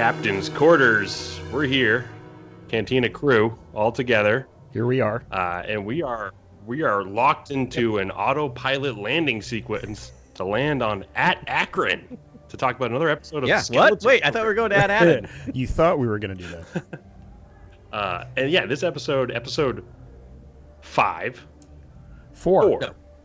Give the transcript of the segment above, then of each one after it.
Captain's quarters. We're here, Cantina crew, all together. Here we are, and we are locked into an autopilot landing sequence to land on At Achraan to talk about another episode of What? Wait, I thought we were going to At Attin. You thought we were going to do that. And yeah, this episode 5. 4.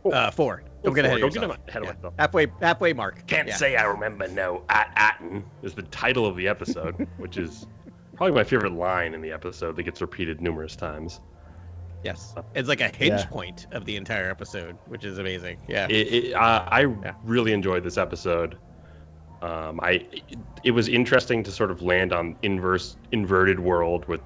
No, 4. Don't get ahead of myself. Halfway mark. Can't say I remember no. At Attin is the title of the episode, which is probably my favorite line in the episode that gets repeated numerous times. Yes, it's like a hinge point of the entire episode, which is amazing. Yeah, I really enjoyed this episode. It was interesting to sort of land on inverted world with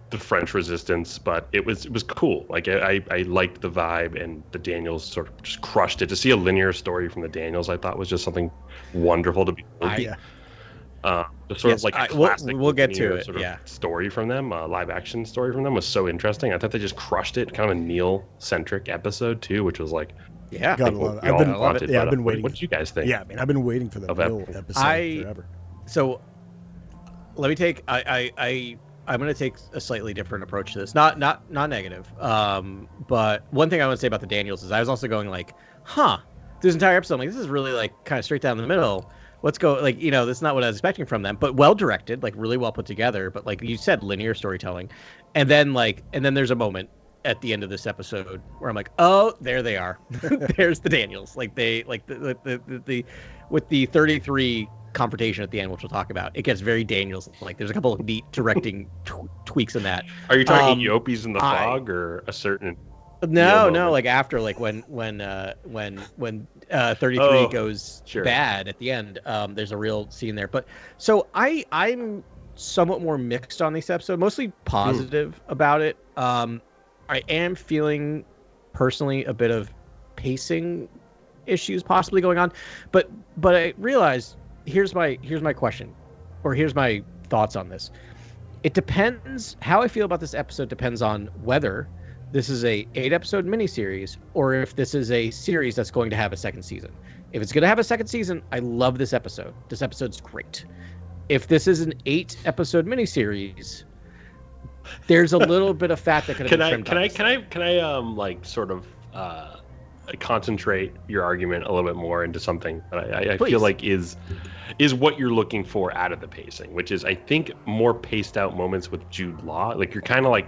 the French resistance, but it was cool. Like I liked the vibe, and the Daniels sort of just crushed it. To see a linear story from the Daniels, I thought was just something wonderful to be told. Sort of like a classic we'll get to it. Sort of story from them, live action story from them was so interesting. I thought they just crushed it. Kind of a Neil-centric episode too, which was like, I've been waiting. What did you guys think? Yeah, I mean, I've been waiting for the Neil episode forever. So let me take. I'm going to take a slightly different approach to this. Not negative. But one thing I want to say about the Daniels is I was also going like, this entire episode, I'm like, this is really like kind of straight down the middle. Let's go, like, this is not what I was expecting from them, but well directed, like really well put together. But like you said, linear storytelling, and then there's a moment at the end of this episode where I'm like, oh, there they are. There's the Daniels. Like they like the with the 33 confrontation at the end, which we'll talk about. It gets very Daniels. Like there's a couple of neat directing tweaks in that. Are you talking Eopies in the fog or a certain? No, like after, like when 33 goes bad at the end, there's a real scene there. But so I'm somewhat more mixed on this episode, mostly positive about it. I am feeling personally a bit of pacing issues possibly going on, but I realized here's my question, or here's my thoughts on this. It depends. How I feel about this episode depends on whether this is a 8-episode miniseries or if this is a series that's going to have a second season. If it's going to have a second season, I love this episode. This episode's great. If this is an 8-episode miniseries, there's a little bit of fat that could have been trimmed. Can I like sort of concentrate your argument a little bit more into something that I feel like is what you're looking for out of the pacing, which is, I think, more paced out moments with Jude Law. Like you're kind of like,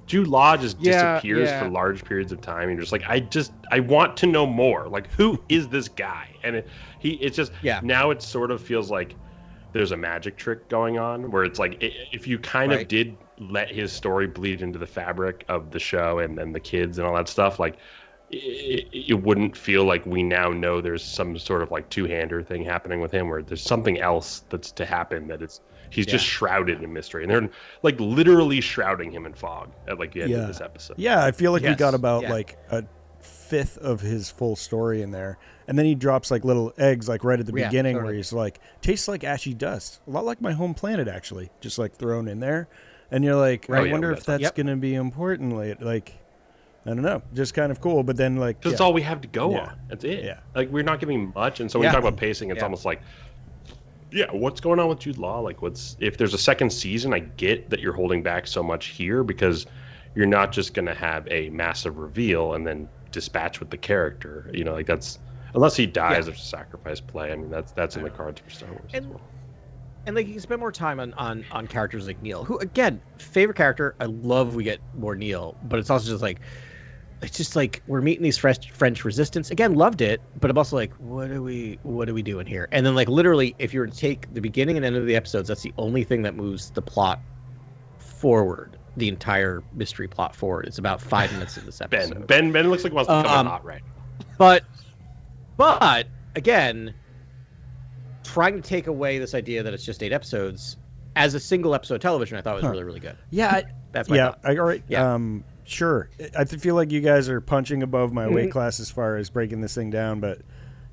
Jude Law just disappears for large periods of time, and you're just like, I want to know more. Like, who is this guy? And now it sort of feels like there's a magic trick going on, where it's like, if you kind of did let his story bleed into the fabric of the show and the kids and all that stuff, like it wouldn't feel like we now know there's some sort of like two-hander thing happening with him, where there's something else that's to happen that he's just shrouded in mystery, and they're like literally shrouding him in fog at like the end of this episode. Yeah, I feel like we got about like a fifth of his full story in there, and then he drops like little eggs like right at the beginning where he's like, tastes like ashy dust, a lot like my home planet actually, just like thrown in there, and you're like, I wonder if that's gonna be important. Like I don't know, just kind of cool. But then like that's all we have to go on. That's it. Yeah, like we're not giving much, and so when we talk about pacing, it's almost like, what's going on with Jude Law? Like, if there's a second season? I get that you're holding back so much here because you're not just going to have a massive reveal and then dispatch with the character. Like that's, unless he dies, there's a sacrifice play. I mean, that's in the cards for Star Wars as well. And like you can spend more time on characters like Neil, who again, favorite character. I love we get more Neil, but it's also just like, it's just like we're meeting these French resistance. Again, loved it, but I'm also like, what are we doing here? And then like literally, if you were to take the beginning and end of the episodes, that's the only thing that moves the plot forward, the entire mystery plot forward. It's about 5 minutes of this episode. Ben looks like he wants to come hot right. But again, trying to take away this idea that it's just 8 episodes as a single episode television, I thought was really, really good. Yeah, that's my thought. All right. Yeah. Sure. I feel like you guys are punching above my weight class as far as breaking this thing down, but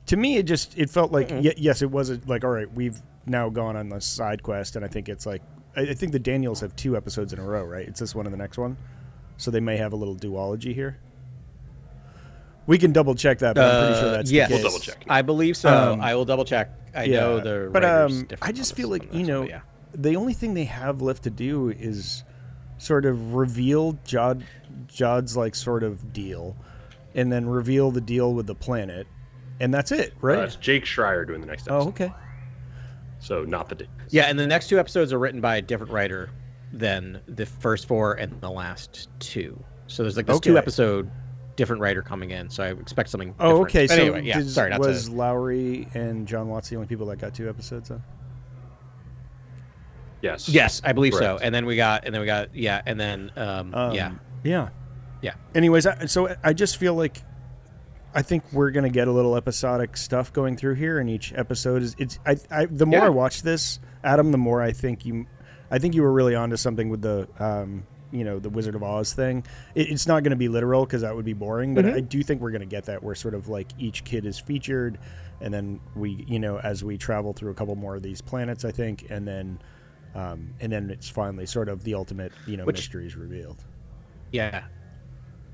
to me, it felt like, yes, it was like, all right, we've now gone on the side quest, and I think it's like, I think the Daniels have 2 episodes in a row, right? It's this one and the next one, so they may have a little duology here. We can double check that, but I'm pretty sure that's the case. We'll double check. I believe so. I will double check. I know the but writers I just feel like, the only thing they have left to do is sort of reveal Jod's like sort of deal, and then reveal the deal with the planet, and that's it, right? It's Jake Schreier doing the next episode. Oh, okay. So not the Yeah, and the next 2 episodes are written by a different writer than the first 4 and the last 2. So there's like this 2-episode different writer coming in. So I expect something different. Oh, okay. But so anyway, yeah, was Lowry and John Watts the only people that got 2 episodes then? Yes. Yes, I believe Correct. so. And then we got yeah. Anyways, so I just feel like I think we're gonna get a little episodic stuff going through here, and each episode is the more I watch this, Adam, the more I think you were really onto something with the the Wizard of Oz thing. It's not going to be literal because that would be boring, but I do think we're going to get that where sort of like each kid is featured, and then we as we travel through a couple more of these planets, I think, and then it's finally sort of the ultimate mystery is revealed. Yeah.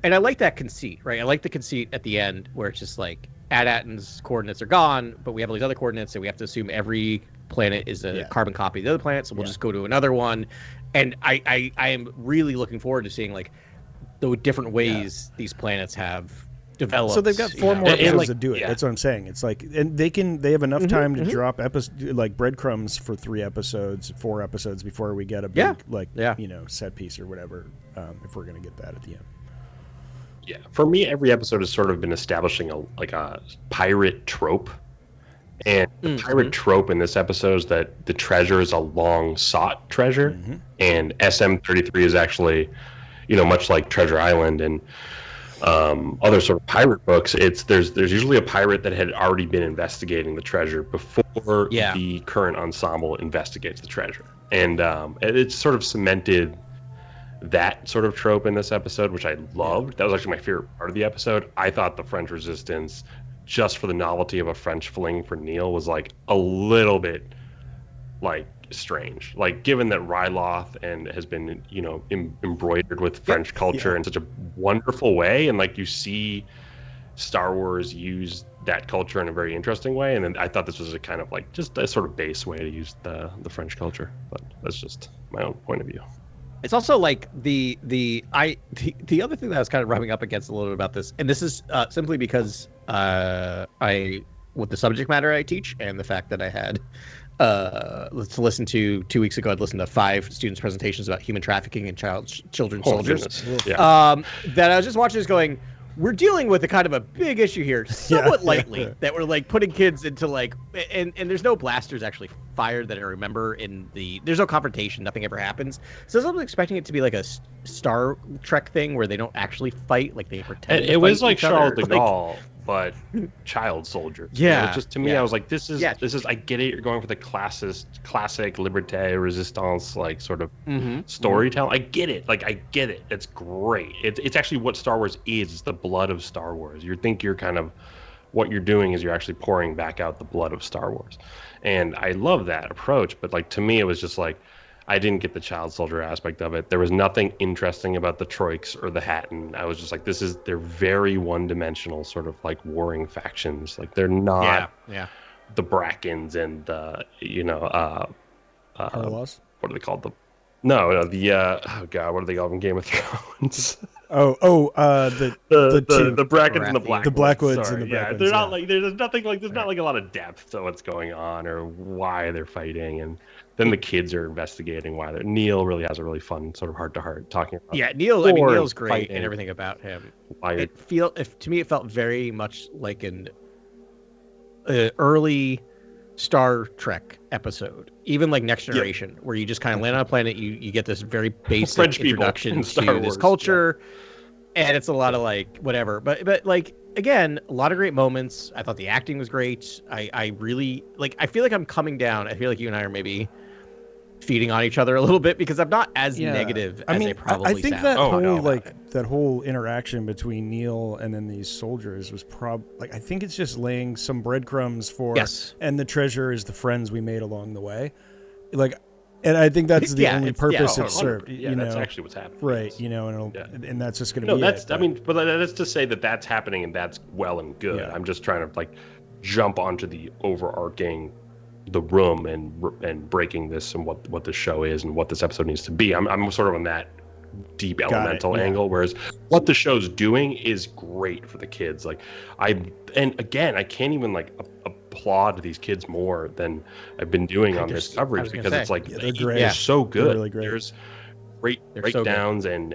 And I like that conceit, right? I like the conceit at the end where it's just like At Attin's coordinates are gone, but we have all these other coordinates, and we have to assume every planet is a carbon copy of the other planet, so we'll just go to another one. And I am really looking forward to seeing like the different ways these planets have developed. So they've got 4 more episodes to do it. That's what I'm saying. It's like, and they have enough time to drop like breadcrumbs for 4 episodes before we get a big set piece or whatever. If we're gonna get that at the end. Yeah, for me, every episode has sort of been establishing a pirate trope, and the pirate trope in this episode is that the treasure is a long-sought treasure, and SM-33 is actually, much like Treasure Island and other sort of pirate books. There's usually a pirate that had already been investigating the treasure before the current ensemble investigates the treasure, and it's sort of cemented that sort of trope in this episode, which I loved. That was actually my favorite part of the episode. I thought the French Resistance, just for the novelty of a French fling for Neil, was like a little bit like strange. Like, given that Ryloth and has been embroidered with French culture in such a wonderful way, and like you see Star Wars use that culture in a very interesting way, and then I thought this was a kind of like just a sort of base way to use the French culture. But that's just my own point of view. It's also like the other thing that I was kind of rubbing up against a little bit about this, and this is simply because with the subject matter I teach and the fact that I had to listen to 2 weeks ago, I'd listened to 5 students' presentations about human trafficking and children soldiers. That I was just watching this going, we're dealing with a kind of a big issue here, somewhat lightly, that we're like putting kids into like, and there's no blasters actually fired that I remember there's no confrontation, nothing ever happens. So I was expecting it to be like a Star Trek thing where they don't actually fight, like they pretend. It was like Charles de Gaulle, but child soldiers. Yeah. Just to me, I was like, this is, I get it. You're going for the classic liberté, resistance, like sort of storytelling. I get it. Like, I get it. It's great. It's actually what Star Wars is. It's the blood of Star Wars. You think you're kind of, what you're doing is you're actually pouring back out the blood of Star Wars. And I love that approach. But like, to me, it was just like, I didn't get the child soldier aspect of it. There was nothing interesting about the Troiks or the Hatton. I was just like, they're very one-dimensional, sort of like warring factions. Like, they're not the Brackens and the, Harlaws? What are they called? What are they called in Game of Thrones? the Brackens and the Blackwoods. The Blackwoods and the Brackwoods. Yeah, they're not like, there's not like a lot of depth to what's going on or why they're fighting, and then the kids are investigating why they're. Neil really has a really fun sort of heart-to-heart talking about. Yeah, Neil's great and everything about him. To me, it felt very much like an early Star Trek episode, even like Next Generation, where you just kind of land on a planet, you get this very basic French introduction to this culture, and it's a lot of like whatever. But like, again, a lot of great moments. I thought the acting was great. I really like. I feel like I'm coming down. I feel like you and I are maybe feeding on each other a little bit because I'm not as negative as they probably sound. I think that whole interaction between Neil and then these soldiers was I think it's just laying some breadcrumbs for and the treasure is the friends we made along the way. Like, and I think that's the only purpose it served. That's actually what's happening. Right, and that's just going to be it. I mean, but that's to say that's happening and that's well and good. I'm just trying to like jump onto the overarching the room and breaking this and what the show is and what this episode needs to be. I'm sort of on that deep elemental angle, whereas what the show's doing is great for the kids. Like I can't even like applaud these kids more than I've been doing on this coverage, because it's like they're so good. They're really great. There's great breakdowns and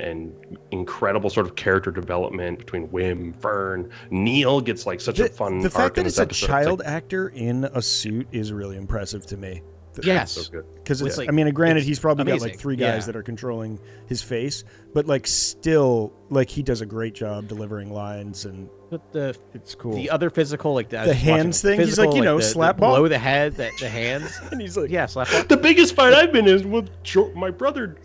incredible sort of character development between Wim, Fern, Neil gets like such a fun. The fact that it's a episode. child actor in a suit is really impressive to me. Yes, because it's. I mean, granted, he's probably got like 3 guys that are controlling his face, but like still, like he does a great job delivering lines, and it's cool. The other physical, like the hands thing, he's like, slap ball below the head, the hands, and he's like, slap ball. The biggest fight I've been in is with my brother.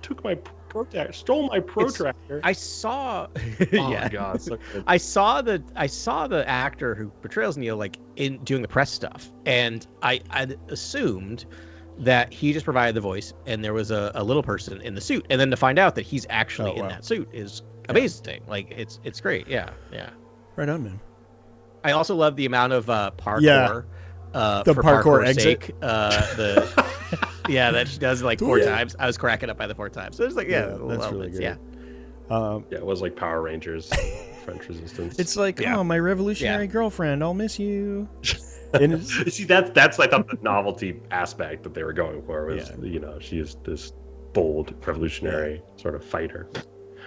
Took my protractor, stole my protractor. I saw. Oh my god! So I saw the actor who portrays Neil like in doing the press stuff, and I'd assumed that he just provided the voice, and there was a little person in the suit, and then to find out that he's actually in that suit is amazing. Like it's great. Yeah. Right on, man. I also love the amount of parkour. Yeah. The for parkour exit. Sake, that she does like 4 times. I was cracking up by the 4 times. So it's like, that's really good. Yeah. It was like Power Rangers, French Resistance. It's like, oh, my revolutionary girlfriend, I'll miss you. And see, that's I thought the novelty aspect that they were going for was, she's this bold revolutionary sort of fighter,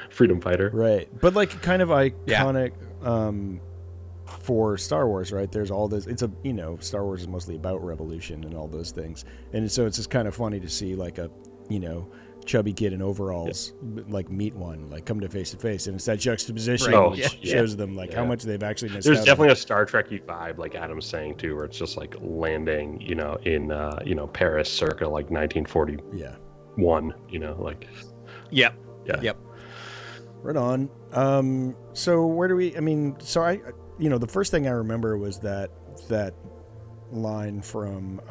freedom fighter. Right, but like kind of iconic. For Star Wars, right? There's all this. It's Star Wars is mostly about revolution and all those things, and so it's just kind of funny to see like a, chubby kid in overalls like meet one, like come to face, and it's that juxtaposition which shows them like how much they've actually missed. There's definitely a Star Trek-y vibe, like Adam's saying too, where it's just like landing, in Paris circa like 1941. Like. Yep. Right on. So where do we? I mean, so I. The first thing I remember was that line from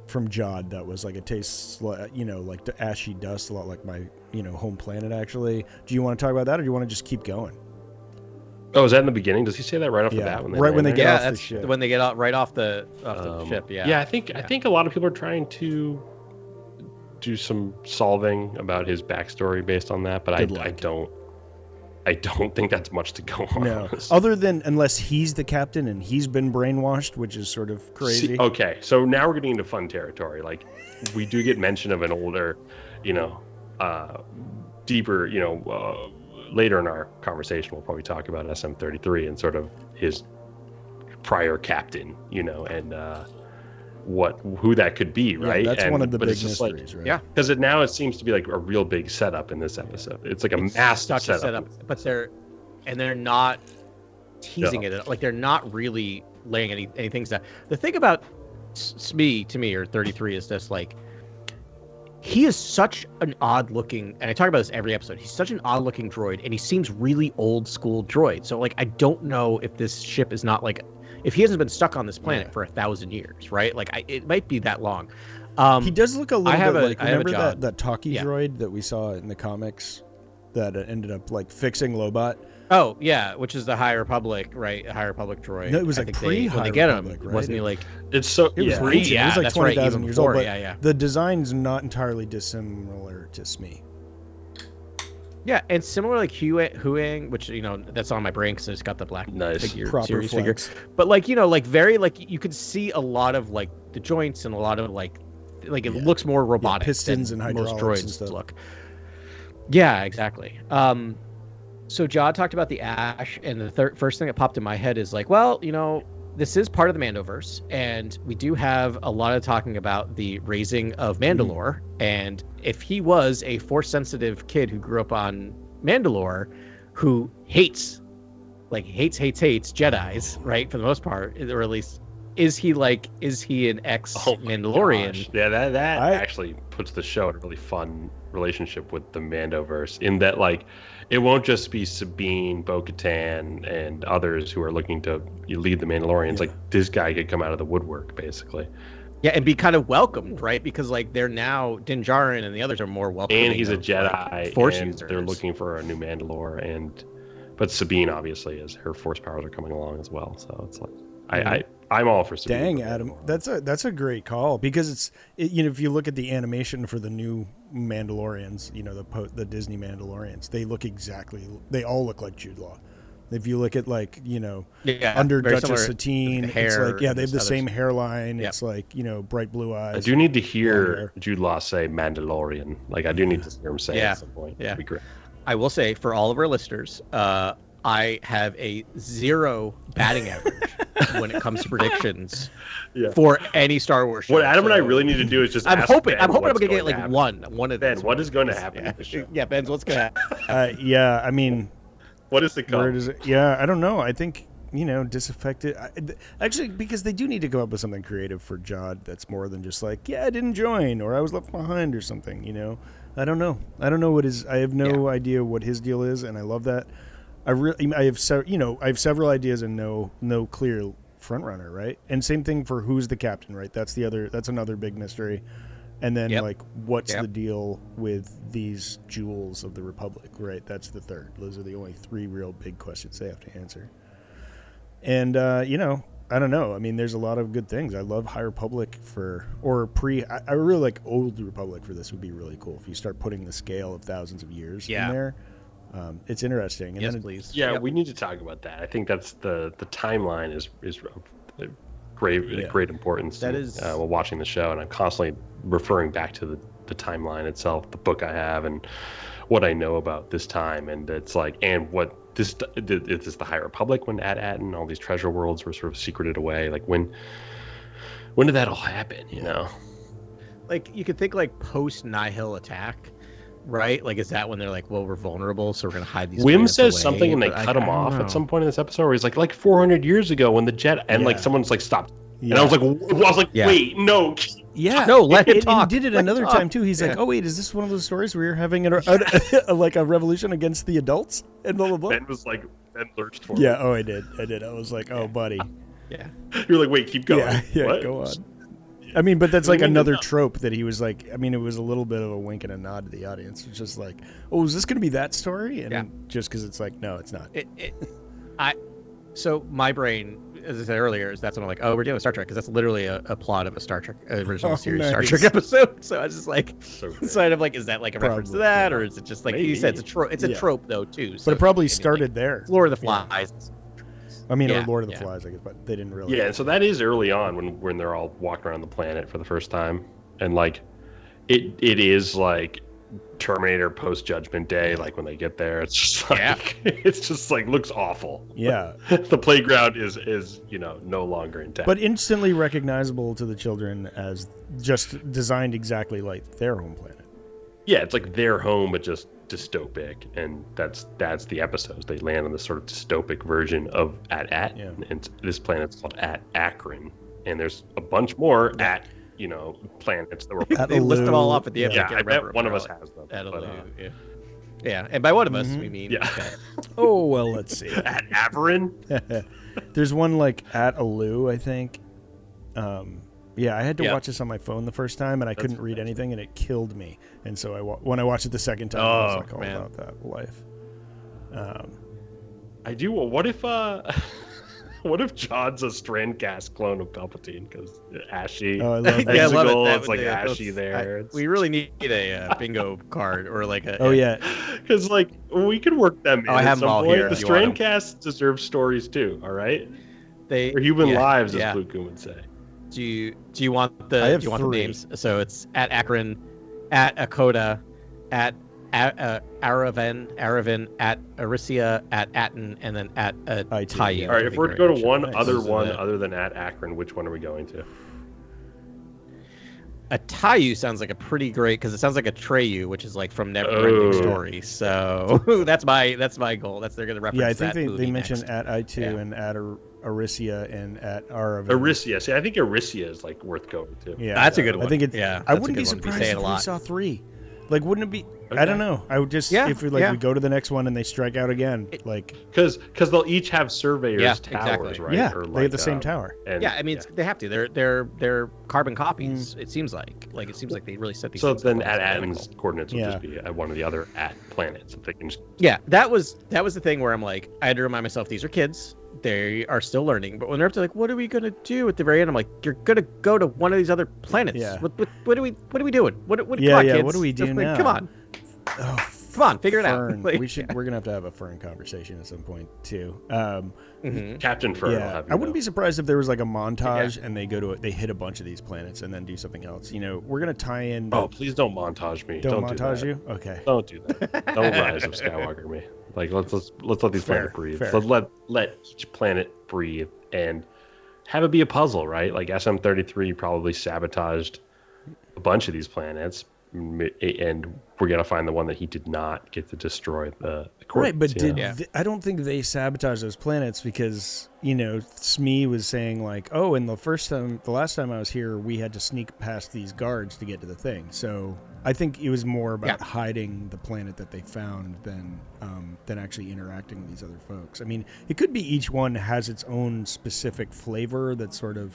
Jod that was like, it tastes like, like the ashy dust, a lot like my, home planet, actually. Do you want to talk about that, or do you want to just keep going? Oh, is that in the beginning? Does he say that right off the bat? When they get off the ship. When they get out right off the ship, Yeah, I think a lot of people are trying to do some solving about his backstory based on that, but I don't think that's much to go on. No, other than unless he's the captain and he's been brainwashed, which is sort of crazy. Okay, so now we're getting into fun territory. Like, we do get mention of an older, deeper, later in our conversation, we'll probably talk about SM-33 and sort of his prior captain, and who that could be, right? That's one of the big mysteries, right? Yeah, because it seems to be like a real big setup in this episode. It's like a massive setup. But they're not teasing it. Like, they're not really laying any things down. The thing about Smee to me, or 33, is this, like, he is such an odd looking, and I talk about this every episode, he's such an odd looking droid, and he seems really old school droid. So like, I don't know if this ship is not like, if he hasn't been stuck on this planet for 1,000 years, right? Like, it might be that long. He does look a little bit like, remember that talkie droid that we saw in the comics that ended up like fixing Lobot? Oh yeah, which is the High Republic, right? A High Republic droid. No, it was like when they get him, right? Wasn't he like? It's so it was ancient. It was like 20,000 years old. But the design's not entirely dissimilar to Smee. Yeah, and similar like Huang, which that's on my brain because I just got the black series figure. But like like very like you could see a lot of like the joints and a lot of like it looks more robotic. Pistons and hydraulics most droids and stuff. Look. Yeah, exactly. So Jod talked about the ash, and the first thing that popped in my head is like, well, this is part of the Mandoverse, and we do have a lot of talking about the raising of Mandalore, and if he was a Force-sensitive kid who grew up on Mandalore, who hates Jedis, right, for the most part, or at least, is he an ex-Mandalorian? Yeah, that actually puts the show in a really fun relationship with the Mandoverse, in that like it won't just be Sabine, Bo-Katan, and others who are looking to lead the Mandalorians. Like, this guy could come out of the woodwork, basically. Yeah, and be kind of welcomed, right? Because like they're now Din Djarin and the others are more welcoming. And he's a Jedi, like, Force and users. They're looking for a new Mandalore, but Sabine obviously her Force powers are coming along as well. So it's like I'm all for Sabine. Dang, Adam, that's a great call because if you look at the animation for the new Mandalorians, the Disney Mandalorians, they all look like Jude Law. If you look at under Duchess Satine, it's like they have the same hairline. Yep. It's like bright blue eyes. I do need to hear Jude Law say Mandalorian. Like I do need to hear him say it at some point. Yeah, that'd be great. I will say for all of our listeners, I have a 0 batting average when it comes to predictions for any Star Wars show. What Adam and I really need to do is just. I'm hoping I'm gonna get one of Ben, these. what is going to happen in the show? Yeah, Ben's what's gonna happen. I mean. What is the call? I don't know. I think, disaffected. Actually, because they do need to come up with something creative for Jod that's more than just like, I didn't join or I was left behind or something, I don't know. I don't know what his. I have no idea what his deal is, and I love that. I have several ideas and no clear front runner, right? And same thing for who's the captain, right? That's another big mystery. And then, what's the deal with these jewels of the Republic, right? That's the third. Those are the only 3 real big questions they have to answer. And, I don't know. I mean, there's a lot of good things. I love High Republic I really like Old Republic for this would be really cool if you start putting the scale of thousands of years in there. It's interesting. And yes, then please. Yeah, we need to talk about that. I think that's the timeline is great importance. That is while watching the show, and I'm constantly referring back to the timeline itself, the book I have, and what I know about this time, and it's like, and what this is the High Republic when At Attin, all these treasure worlds were sort of secreted away. Like when did that all happen? Like you could think like post Nihil attack. Right? Like, is that when they're like, well, we're vulnerable, so we're going to hide these Wim says away, something and they cut him off at some point in this episode where he's like 400 years ago when the jet, and like someone's like, stop. Yeah. And I was like, wait, no. Yeah. No, let him talk. He did it another time too. He's like, oh, wait, is this one of those stories where you're having a revolution against the adults? And blah, blah, blah. Ben lurched forward. Yeah, I did. I was like, oh, buddy. Yeah. You're like, wait, keep going. Yeah, what? Go on. I mean, but that's like another trope that he was like, it was a little bit of a wink and a nod to the audience. It's just like, oh, is this going to be that story? And just because it's like, no, it's not. So my brain, as I said earlier, is that's when I'm like, oh, we're doing Star Trek, because that's literally a plot of a Star Trek original series Star Trek episode. So I was just like, sort of like, is that like a reference to that, or is it just like you said, it's a trope? It's a trope though too. So but it probably started there. Lord of the Flies. I mean, or Lord of the Flies, I guess, but they didn't really. Yeah, and so that is early on when they're all walking around the planet for the first time, and like, it is like Terminator post Judgment Day. Like when they get there, it's just like it's just like looks awful. Yeah, the playground is no longer intact, but instantly recognizable to the children as just designed exactly like their home planet. Yeah, it's like their home, but just dystopic, and that's the episodes. They land on this sort of dystopic version of At Attin, and this planet's called At Achraan, and there's a bunch more planets that were. They list them all off at the end. Yeah, I bet one of us has them. Yeah, and by one of us we mean. Yeah. Oh well, let's see. At Attin. There's one like At Alu, I think. Yeah, I had to watch this on my phone the first time, and I couldn't read anything, and it killed me. And so when I watched it the second time, I was like, all about that life. I do. Well, what if Jod's a Strandcast clone of Palpatine? Because Ashy. Oh, I love that. Yeah, I love it. It's like Ashy there. We really need a bingo card or like a. Oh yeah. Because like we could work them in. I have them all here. The Strandcast deserves stories too. All right. Or human lives, as Blue Coon would say. Do you want the names? So it's At Achraan, At Akoda, At Aravan, At Arisia, At Attin, and then At Tayu. All right, if we're to go to one other than At Achraan, which one are we going to? A Tayu sounds like a pretty great, because it sounds like a Treyu, which is like from Neverending Story. So that's my goal. They're going to reference. Yeah, I think they mentioned At I2 and At Arisia and At Aravan. Arisia. See, I think Arisia is like worth going to. Yeah, that's a good one. I think I wouldn't be surprised if we saw 3. Like, wouldn't it be? Okay. I don't know. I would just if we we go to the next one and they strike out again, like because they'll each have surveyors towers, right? Yeah, or they have the same tower. And, I mean they have to. They're carbon copies. It seems like they really set these. So then At Attin's coordinates will just be at one of the other At planets. If they can just... Yeah, that was the thing where I'm like, I had to remind myself these are kids. they are still learning. But when they're up to like, what are we gonna do at the very end? I'm like, you're gonna go to one of these other planets. Yeah. What are we doing? What come on, kids. What do we do now? Come on. Oh, Come on, figure it Fern. out. Like, We're gonna have to have a Fern conversation at some point too. Captain Fern will Yeah, have you I wouldn't know. be surprised if there was like a montage and they hit a bunch of these planets and then do something else. You know, we're gonna tie in. Oh, please don't montage me. don't do montage that. you. Okay. Don't do that. Don't Rise of Skywalker me. Like let's let these planets breathe. fair. Let each planet breathe and have it be a puzzle, right? Like SM-33 probably sabotaged a bunch of these planets, and we're gonna find the one that he did not get to destroy the Right, but coordinates, I don't think they sabotaged those planets because, you know, Smee was saying like, oh, and the last time I was here, we had to sneak past these guards to get to the thing. So I think it was more about hiding the planet that they found than actually interacting with these other folks. I mean, it could be each one has its own specific flavor that sort of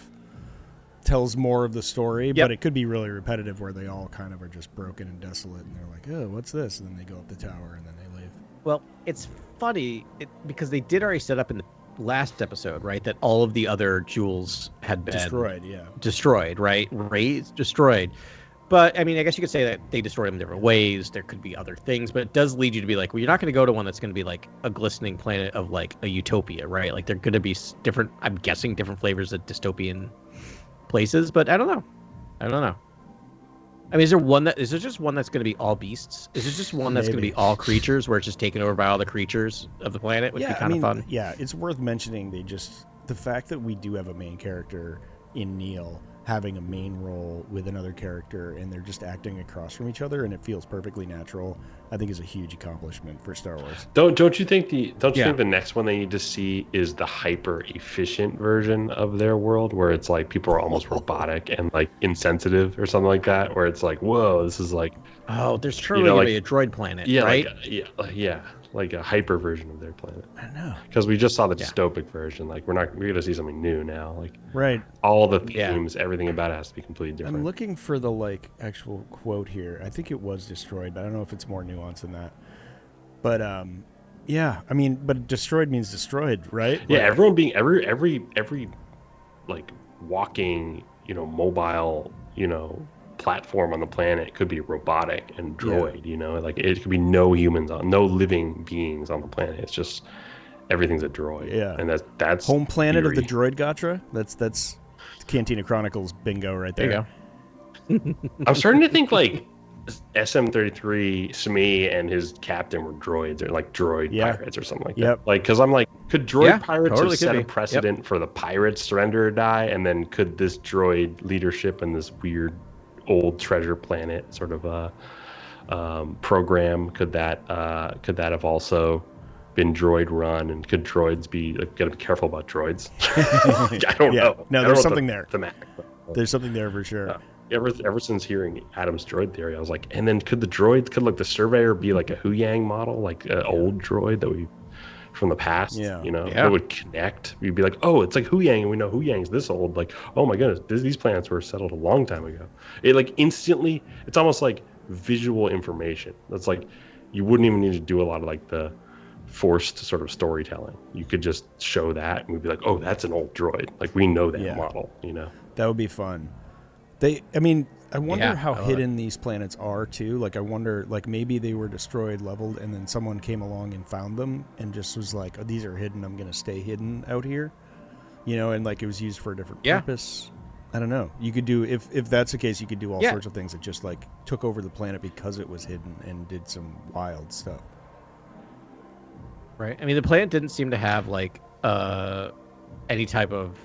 tells more of the story, but it could be really repetitive where they all kind of are just broken and desolate and they're like, oh, what's this? And then they go up the tower and then they leave. Well, it's funny because they did already set up in the last episode, right, that all of the other jewels had been destroyed, right? Raised, destroyed. But I mean, I guess you could say that they destroyed them in different ways. There could be other things, but it does lead you to be like, well, you're not going to go to one that's going to be like a glistening planet of like a utopia, right? Like they're going to be different, I'm guessing, different flavors of dystopian places, but I don't know. I mean, is there just one that's going to be all beasts? Is there just one that's going to be all creatures where it's just taken over by all the creatures of the planet? Would be kind of fun. Yeah, it's worth mentioning the fact that we do have a main character in Neil having a main role with another character and they're just acting across from each other and it feels perfectly natural, I think is a huge accomplishment for Star Wars. Don't you think the next one they need to see is the hyper efficient version of their world where it's like people are almost robotic and like insensitive or something like that, where it's like, whoa, this is like, oh, there's truly gonna be a droid planet, right? Like a hyper version of their planet. I know, because we just saw the dystopic version. Like we're gonna see something new now. Like all the themes, everything about it has to be completely different. I'm looking for the like actual quote here. I think it was destroyed, but I don't know if it's more nuanced than that. But yeah, I mean, but destroyed means destroyed, right? Yeah, like, everyone being every like walking, mobile, platform on the planet could be robotic and droid, like it could be no living beings on the planet. It's just everything's a droid. Yeah, and that's home planet of the droid Gatra. That's Cantina Chronicles bingo right there. There you go. I'm starting to think like SM-33 Smee and his captain were droids, or like droid pirates or something like that. Like, because I'm like, could droid pirates have set a precedent for the pirates surrender or die, and then could this droid leadership and this weird old treasure planet sort of program, could that have also been droid run, and could droids be gotta be careful about droids? I don't know. No, there's something there. There's something there for sure. Ever since hearing Adam's droid theory, I was like, and then could the surveyor be like a Huyang model, like an old droid that we from the past, that would connect. We'd be like, oh, it's like Huyang, and we know Huyang's this old. Like, oh my goodness, these planets were settled a long time ago. It like instantly, it's almost like visual information. That's like, you wouldn't even need to do a lot of like the forced sort of storytelling. You could just show that, and we'd be like, oh, that's an old droid. Like, we know that model, That would be fun. I wonder how hidden these planets are too. Like, I wonder, like, maybe they were destroyed, leveled, and then someone came along and found them and just was like, oh, these are hidden, I'm going to stay hidden out here. And like it was used for a different purpose. I don't know. You could do, if that's the case, you could do all sorts of things that just like took over the planet because it was hidden and did some wild stuff. Right. I mean, the planet didn't seem to have like any type of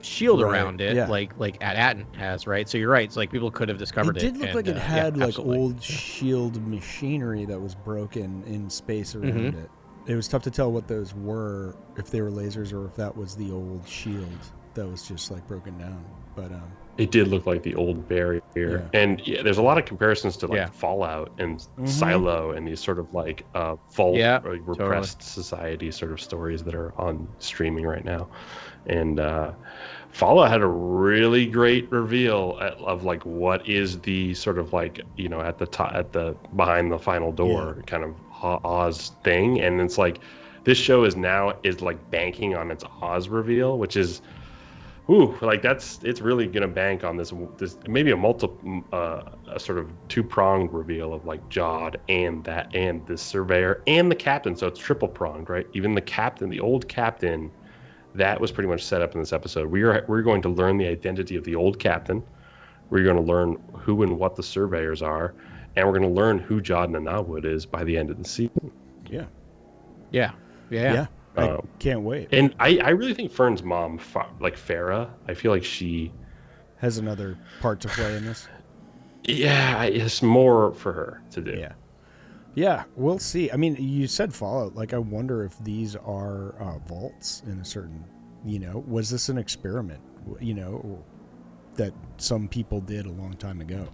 shield around it, like At Attin has, right? So you're right. It's like people could have discovered it. It did look like it had like old shield machinery that was broken in space around it. It was tough to tell what those were, if they were lasers or if that was the old shield that was just like broken down. But it did look like the old barrier, and there's a lot of comparisons to like Fallout and Silo and these sort of like vault or repressed society sort of stories that are on streaming right now. And Fallout had a really great reveal of like what is the sort of like at the top, behind the final door kind of Oz thing, and it's like this show is like banking on its Oz reveal, which is, like it's really gonna bank on this maybe a sort of two-pronged reveal of like Jod and this surveyor and the captain. So it's triple pronged, right? Even the captain, the old captain, that was pretty much set up in this episode. We're going to learn the identity of the old captain. We're going to learn who and what the surveyors are, and we're going to learn who Jod Na Nawood is by the end of the season. Yeah. I can't wait. And I really think Fern's mom, like Farah, I feel like she has another part to play in this. Yeah, it's more for her to do. Yeah, we'll see. I mean, you said Fallout. Like, I wonder if these are vaults in a certain, was this an experiment, that some people did a long time ago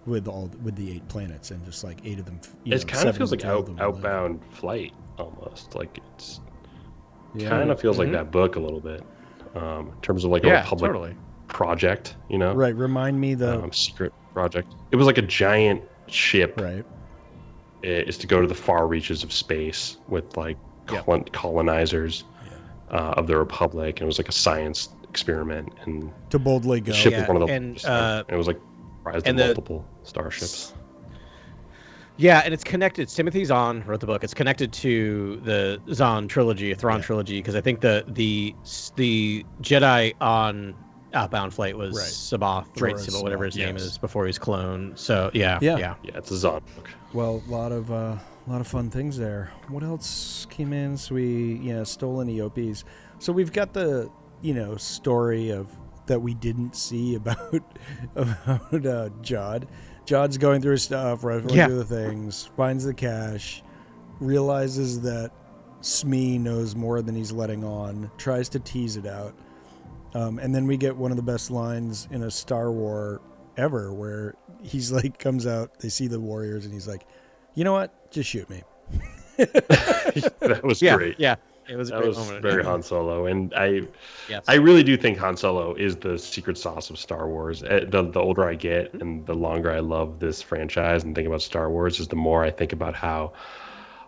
with the 8 planets and just like 8 of them. It kind of feels like outbound flight almost. Like it's kind of feels like that book a little bit in terms of like a public project, Right. Remind me the secret project. It was like a giant ship. Right. Is to go to the far reaches of space with like colonizers of the Republic, and it was like a science experiment, and to boldly go. The ship was one of the and it was like prized in multiple starships. Yeah, and it's connected. Timothy Zahn wrote the book. It's connected to the Zahn trilogy, Thrawn trilogy, because I think the Jedi on Outbound Flight was Sabath, right? Sabath, whatever his name is, before he was cloned. So yeah, it's a Zahn book. Well, a lot of fun things there. What else came in? So we stolen Eopies. So we've got the story of that we didn't see about Jod. Jod's going through his stuff, rifling through the things, finds the cache, realizes that Smee knows more than he's letting on, tries to tease it out. And then we get one of the best lines in a Star Wars ever, where he's like, comes out, they see the warriors, and he's like, you know what? Just shoot me. That was great. Yeah. It was a great moment. Very Han Solo. And I really do think Han Solo is the secret sauce of Star Wars. The older I get and the longer I love this franchise and think about Star Wars, is the more I think about how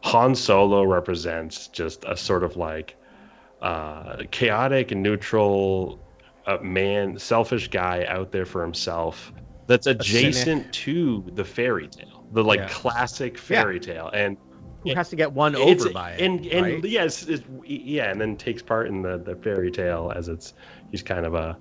Han Solo represents just a sort of like chaotic and neutral selfish guy out there for himself that's adjacent to the fairy tale, the classic fairy tale, and who has to get won over by it, and right? yes, and then takes part in the fairy tale as he's kind of a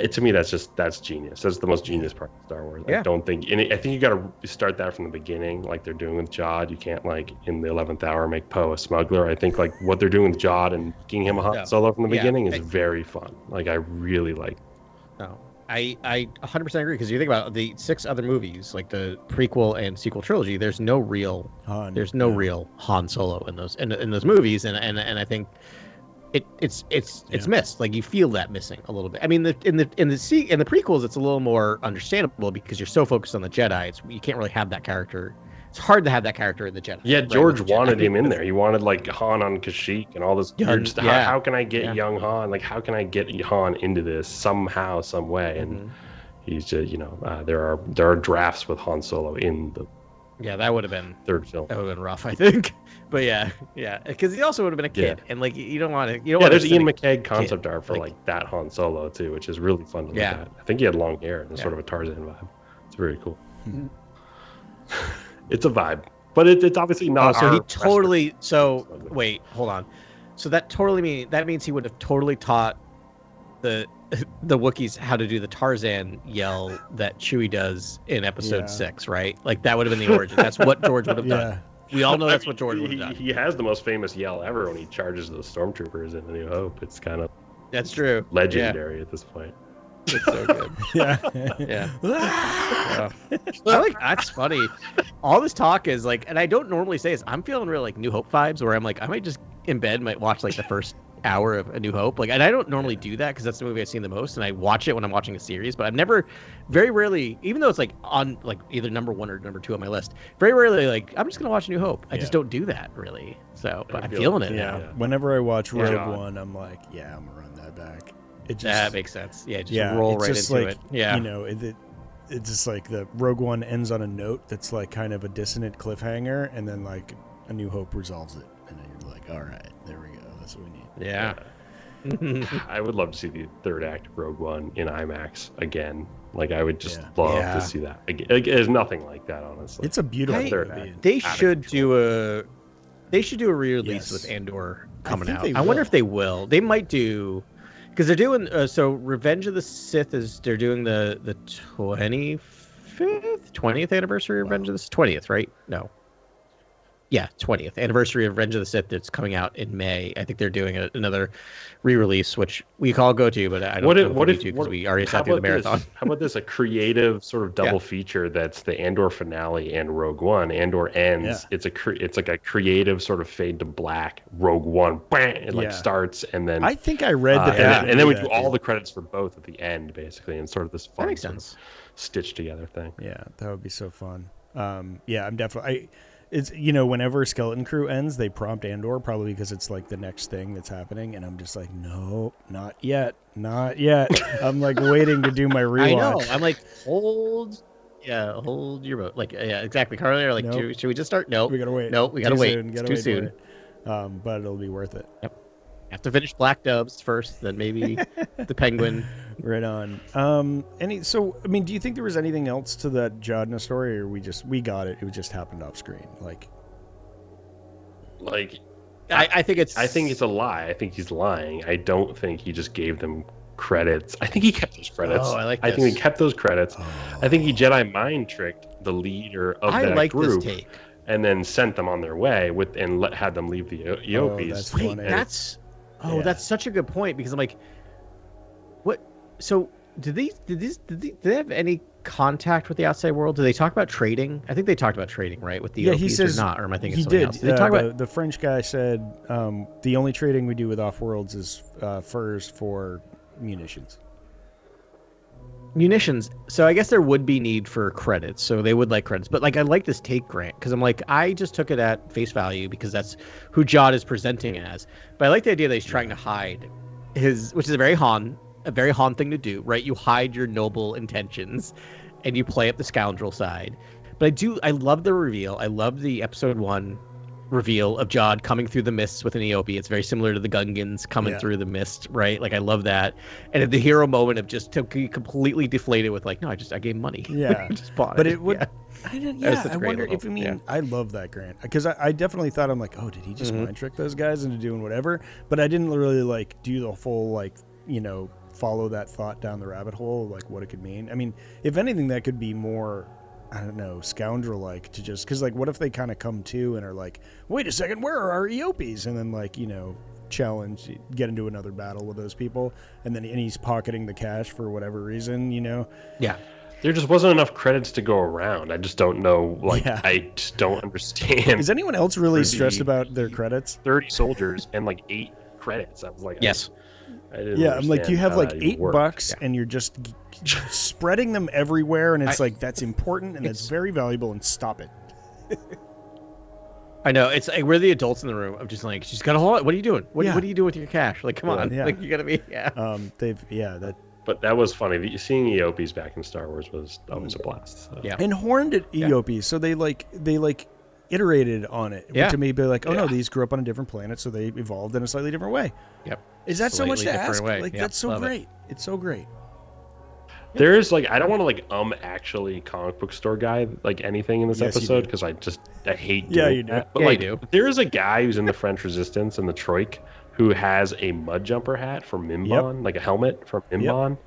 to me that's genius. That's the most genius part of Star Wars. I don't think, and I think you got to start that from the beginning, like they're doing with Jod. You can't like in the 11th hour make Poe a smuggler. I think like what they're doing with Jod and making him a Han Solo from the beginning is very fun. Like I really like. No, I 100% agree, because you think about the 6 other movies, like the prequel and sequel trilogy. There's no real real Han Solo in those movies, and I think it's missed. Like you feel that missing a little bit. I mean, in the prequels, it's a little more understandable because you're so focused on the Jedi. You can't really have that character. It's hard to have that character in the Jedi. Yeah, George wanted him in there. He wanted like Han on Kashyyyk and all this. How can I get young Han? Like, how can I get Han into this somehow, some way? And he's just, there are drafts with Han Solo in the. Yeah, that would have been third film. That would have been rough, I think. But yeah, because he also would have been a kid, and like you don't want to. There's Ian McKellen concept art for like that Han Solo too, which is really fun to look at. I think he had long hair and sort of a Tarzan vibe. It's very cool. It's a vibe, but it's obviously not. So he totally. So wait, hold on. So that means he would have totally taught the Wookiees how to do the Tarzan yell that Chewie does in Episode 6, right? Like that would have been the origin. That's what George would have done. We all know that's what George would have done. He has the most famous yell ever when he charges those stormtroopers in A New Hope. It's kind of legendary at this point. It's so good. Yeah. That's funny. All this talk is like, and I don't normally say this, I'm feeling real like New Hope vibes, where I'm like, I might just in bed might watch like the first hour of A New Hope, like, and I don't normally do that because that's the movie I've seen the most, and I watch it when I'm watching a series, but I've never, very rarely, even though it's like on like either number 1 or number 2 on my list, very rarely like I'm just gonna watch A New Hope. I just don't do that really. So, but I'm feeling it now. Whenever I watch Rogue One, I'm like, I'm gonna run that back. It just, that makes sense. Roll right into like, it. Yeah, it's just like the Rogue One ends on a note that's like kind of a dissonant cliffhanger, and then like A New Hope resolves it, and like, all right, there we go. That's what we need. Yeah. I would love to see the third act of Rogue One in IMAX again. Like, I would just love to see that. Like, there's nothing like that, honestly. It's a beautiful movie. They should do a re-release with Andor coming out. I wonder if they will. They might do, because they're doing so Revenge of the Sith they're doing the 20th anniversary of Revenge of the Sith. 20th, right? No. Yeah, 20th anniversary of Revenge of the Sith that's coming out in May. I think they're doing another re-release, which we can all go to, but I don't know if we need to because we already sat through the marathon. How about this? A creative sort of double feature that's the Andor finale and Rogue One. Andor ends. Yeah. It's like a creative sort of fade to black. Rogue One, bang, it like starts, and then I think I read that. And then we do all the credits for both at the end, basically, and sort of this fun that makes sense. Stitched together thing. Yeah, that would be so fun. I'm definitely. It's, whenever Skeleton Crew ends, they prompt Andor, probably because it's like the next thing that's happening, and I'm just like, no, not yet. I'm like waiting to do my rewatch. I know. I'm like, hold your boat. Like, yeah, exactly. Carly are like, should we just start? No, we gotta wait. No, we gotta wait. It's too soon. But it'll be worth it. Yep. Have to finish Black Doves first, then maybe the Penguin. Right on. Do you think there was anything else to that Jod Na story, or we got it? It just happened off screen, I think it's a lie. I think he's lying. I don't think he just gave them credits. I think he kept those credits. Oh, I like this. I think he kept those credits. Oh. I think he Jedi mind tricked the leader of that group. This take. And then sent them on their way had them leave the Eopies. That's funny. That's such a good point, because I'm like, what? So did they have any contact with the outside world? Do they talk about trading? I think they talked about trading, right? With the Eopies, he says, or not? Or am I thinking he something did. else? Did they talk about the French guy said the only trading we do with off-worlds is furs for munitions. So I guess there would be need for credits, so they would like credits, but like I like this take, Grant, because I'm like, I just took it at face value because that's who Jod is presenting as, but I like the idea that he's trying to hide which is a very Han thing to do, right? You hide your noble intentions and you play up the scoundrel side. But I love the reveal. I love the episode 1 reveal of Jod coming through the mists with an Eopie. It's very similar to the Gungans coming through the mist, right? Like, I love that. And the hero moment of just to be completely deflated with like, no, I gave money. Yeah. I just bought but it. It would. I wonder if I love that, Grant, because I definitely thought, I'm like, oh, did he just mind trick those guys into doing whatever? But I didn't really do the full follow that thought down the rabbit hole, like what it could mean. I mean, if anything, that could be more, I don't know, scoundrel-like, to just, because what if they kind of come to and are like, wait a second, where are our Eopies? And then challenge, get into another battle with those people, and he's pocketing the cash for whatever reason, Yeah. There just wasn't enough credits to go around. I just don't know. I just don't understand. Is anyone else really stressed about their credits? 30 soldiers and 8 credits. I was like, yes. I'm like, you have $8 and you're just spreading them everywhere, and it's that's important and that's very valuable, and stop it. I know, it's like we're the adults in the room. I'm just like, she's got a whole lot. What are you doing? What are you doing with your cash? Like, come on, like you gotta be. But that was funny. Seeing Eopies back in Star Wars was always a blast. So. Yeah, and horned Eopies, so they iterated on it to me, be like, no, these grew up on a different planet, so they evolved in a slightly different way. Yep. Is that so much to ask? Way. That's so great. It's so great. There is I don't want to actually comic book store guy anything in this episode, because I hate doing that. But you do. There is a guy who's in the French Resistance and the Troik who has a mud jumper hat from Mimban, like a helmet from Mimban,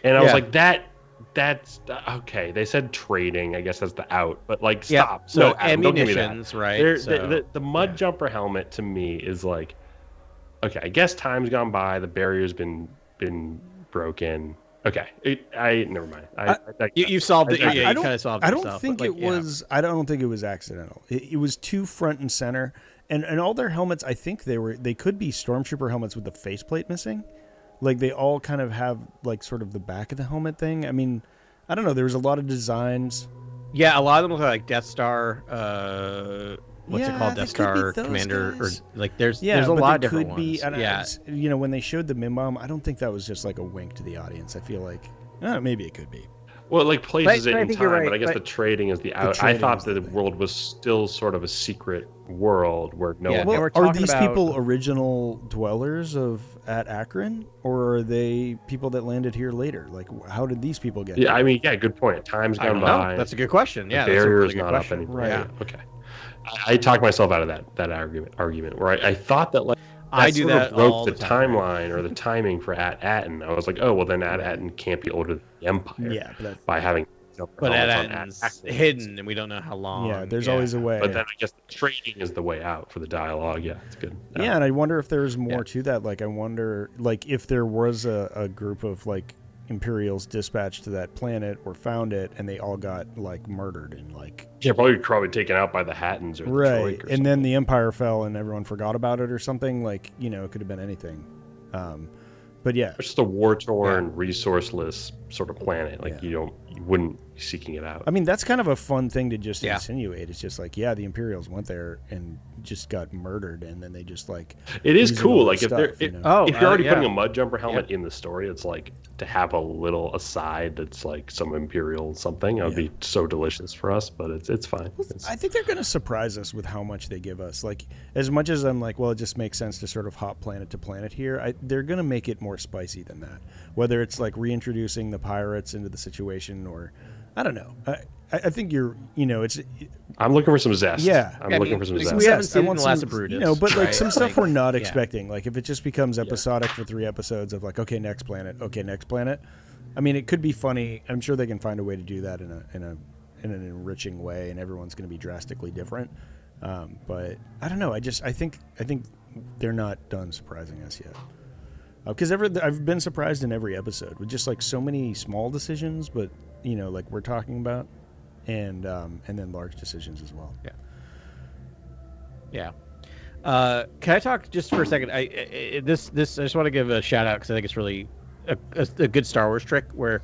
and I was like, that's okay. They said trading, I guess that's the out, but stop. So Adam, ammunitions, right? The mud jumper helmet to me is like, okay, I guess time's gone by, the barrier's been broken. Okay, never mind. You solved it. You kind of solved it. I don't think it was. I don't think it was accidental. It was too front and center, and all their helmets. I think they could be stormtrooper helmets with the faceplate missing. Like, they all kind of have sort of the back of the helmet thing. I mean, I don't know. There was a lot of designs. Yeah, a lot of them look like Death Star. What's it called? Death Star Commander, guys. Or there's a lot of different ones. And when they showed the Mim Bomb, I don't think that was just a wink to the audience. I feel like maybe it could be. Well, it like places it I in think time, you're right, but I guess but- the trading is the out. I trading thought is that the the thing. world was still sort of a secret world where no Yeah, one. and we're Well, are talking these about- people original dwellers of At Achraan, or are they people that landed here later? Like, how did these people get Yeah, here? I mean, yeah, good point. Time's I gone don't know. by. That's a good question. The Yeah, that's a barrier really is good not question. up anymore. Right. Yeah, okay. I talked myself out of that argument where I thought that like I that do sort that of broke all the the time. timeline or the timing for At Attin. I was like, oh well, then At Attin can't be older than the Empire. Yeah, but that, by having But helmets At on Attin's Achraan. hidden, and we don't know how long. yeah, there's always a way. But then I guess the trading is the way out for the dialogue. Yeah, it's good. Yeah, and I wonder if there's more Yeah. to that. Like, I wonder, like, if there was a group of like Imperials dispatched to that planet or found it, and they all got like murdered and like Yeah, probably taken out by the Hattons or the right, Troik or and then something. the Empire fell and everyone forgot about it or something. Like, you know, it could have been anything. But yeah, It's just a war-torn, resourceless sort of planet. Like Yeah. you wouldn't be seeking it out. I mean, that's kind of a fun thing to just Yeah. insinuate. It's just like, yeah, the Imperials went there and just got murdered, and then they just like It is reason all cool. this Like if stuff, they're you if, know? Oh, if you're already yeah. putting a mud jumper helmet in the story, it's like to have a little aside that's like some Imperial something. That would be so delicious for us, but it's fine. It's, I think they're going to surprise us with how much they give us. Like, as much as I'm like, well, it just makes sense to sort of hop planet to planet here, they're going to make it more spicy than that. Whether it's like reintroducing the pirates into the situation or, I don't know. I think I'm looking for some zest. Yeah. I'm I looking mean, for some we zest. haven't Yes, I seen want the last some- of Brutus, you know, but like right? some stuff Like, we're not yeah. expecting. Like if it just becomes episodic for 3 episodes of like, okay, next planet, okay, next planet. I mean, it could be funny. I'm sure they can find a way to do that in an enriching way, and everyone's going to be drastically different. But I don't know. I think they're not done surprising us yet. Because I've been surprised in every episode with just like so many small decisions, but you know, like we're talking about, and then large decisions as well. Yeah. Can I talk just for a second? I just want to give a shout out because I think it's really a good Star Wars trick where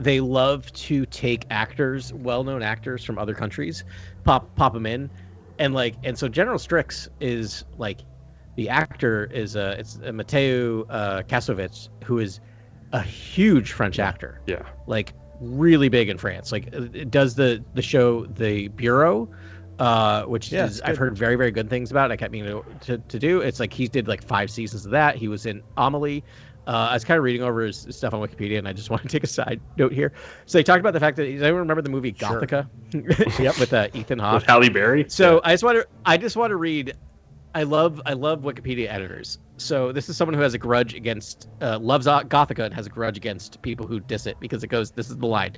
they love to take actors, well-known actors from other countries, pop them in, and so General Strix is like the actor is it's Mateo Kassovitz, who is a huge French actor. Yeah. Like really big in France. Like it does the show The Bureau, which Yeah, is it's I've good. heard very, very good things about. I kept meaning to do. It's like he did like 5 seasons of that. He was in Amelie. I was kind of reading over his stuff on Wikipedia, and I just want to take a side note here. So they talked about the fact that I remember the movie Sure. Gothica with Ethan Hawke. With Halle Berry. So I just want to read. I love Wikipedia editors. So this is someone who has a grudge against loves Gothica and has a grudge against people who diss it because it goes. This is the line,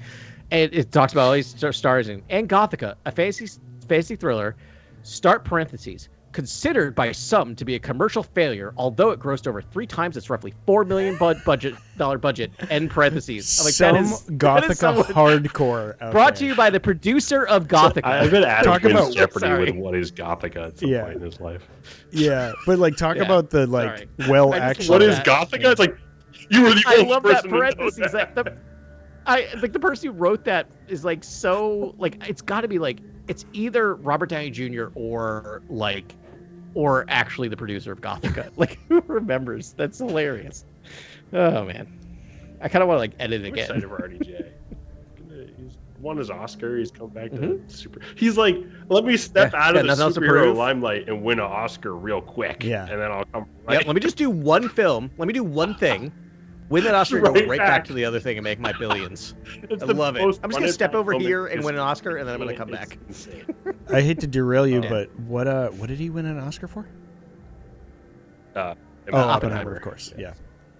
and it talks about all these stars and Gothica, a fantasy thriller. Start parentheses. Considered by some to be a commercial failure, although it grossed over 3 times its roughly $4 million budget. End parentheses. I'm like, Some that is Gothica someone- hardcore. Out brought there. to you by the producer of Gothica. I bet Adam Talk wins about- Jeopardy Sorry. with what is Gothica at some Yeah. point in his life. Yeah, but like talk Yeah, about the like sorry. well I just actually. What love is that. Gothica? It's like you were the I only love that person to know parentheses. that. I like the person who wrote that is like so like it's got to be like it's either Robert Downey Jr. or actually the producer of Gothica. Like who remembers? That's hilarious. Oh man, I kind of want to like edit it I'm again. excited for RDJ. He's won his Oscar. He's come back to super. He's like, let me step out of the nothing else to superhero prove. limelight and win an Oscar real quick. Yeah. and then I'll come. Yeah, Right. let me just do one film. Let me do one thing. Win that Oscar and go Right right back. back to the other thing and make my billions. It's I the love it. most I'm just gonna step monetized over film in here and win an history. Oscar, and then I'm gonna come back. It's insane. I hate to derail you, Yeah. but what did he win an Oscar for? Uh, Oh, Oppenheimer, of course. Yeah.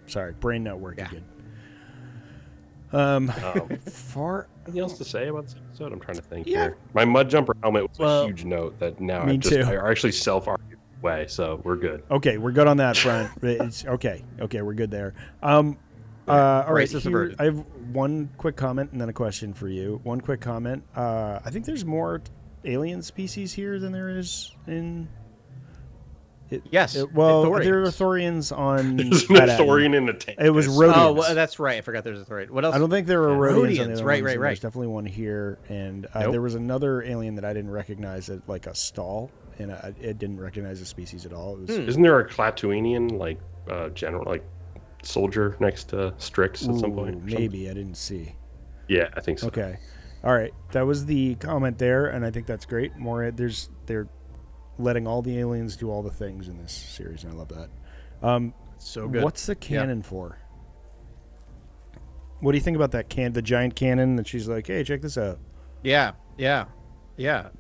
Sorry, brain not working Yeah. good. Far. Anything else to say about this episode? I'm trying to think Yeah. here. My mud jumper helmet was Well, a huge note that now me too. I actually self-argued away, so we're good. Okay, we're good on that front. It's okay. Okay, we're good there. All right, Racist here, averted. I have one quick comment and then a question for you. One quick comment. I think there's more alien species here than there is in. Yes. Well, Ithorians. there are Thorians on. There's an At Attin. Thorian in the tank. It was There's- Rhodians. Oh, well, that's right. I forgot there's a thread. What else? I don't think there are Yeah. Rhodians. on the Rhodians, other right, ones, right, and right. There's definitely one here, and Nope. there was another alien that I didn't recognize at like a stall, and I didn't recognize the species at all. It was, Isn't there a Clatuinian general soldier next to Strix at some Ooh, point? or something? maybe I didn't see. Yeah, I think so. Okay. All right. That was the comment there, and I think that's great. They're letting all the aliens do all the things in this series, and I love that. So good. What's the canon for? What do you think about that the giant cannon that she's like, hey, check this out? Yeah.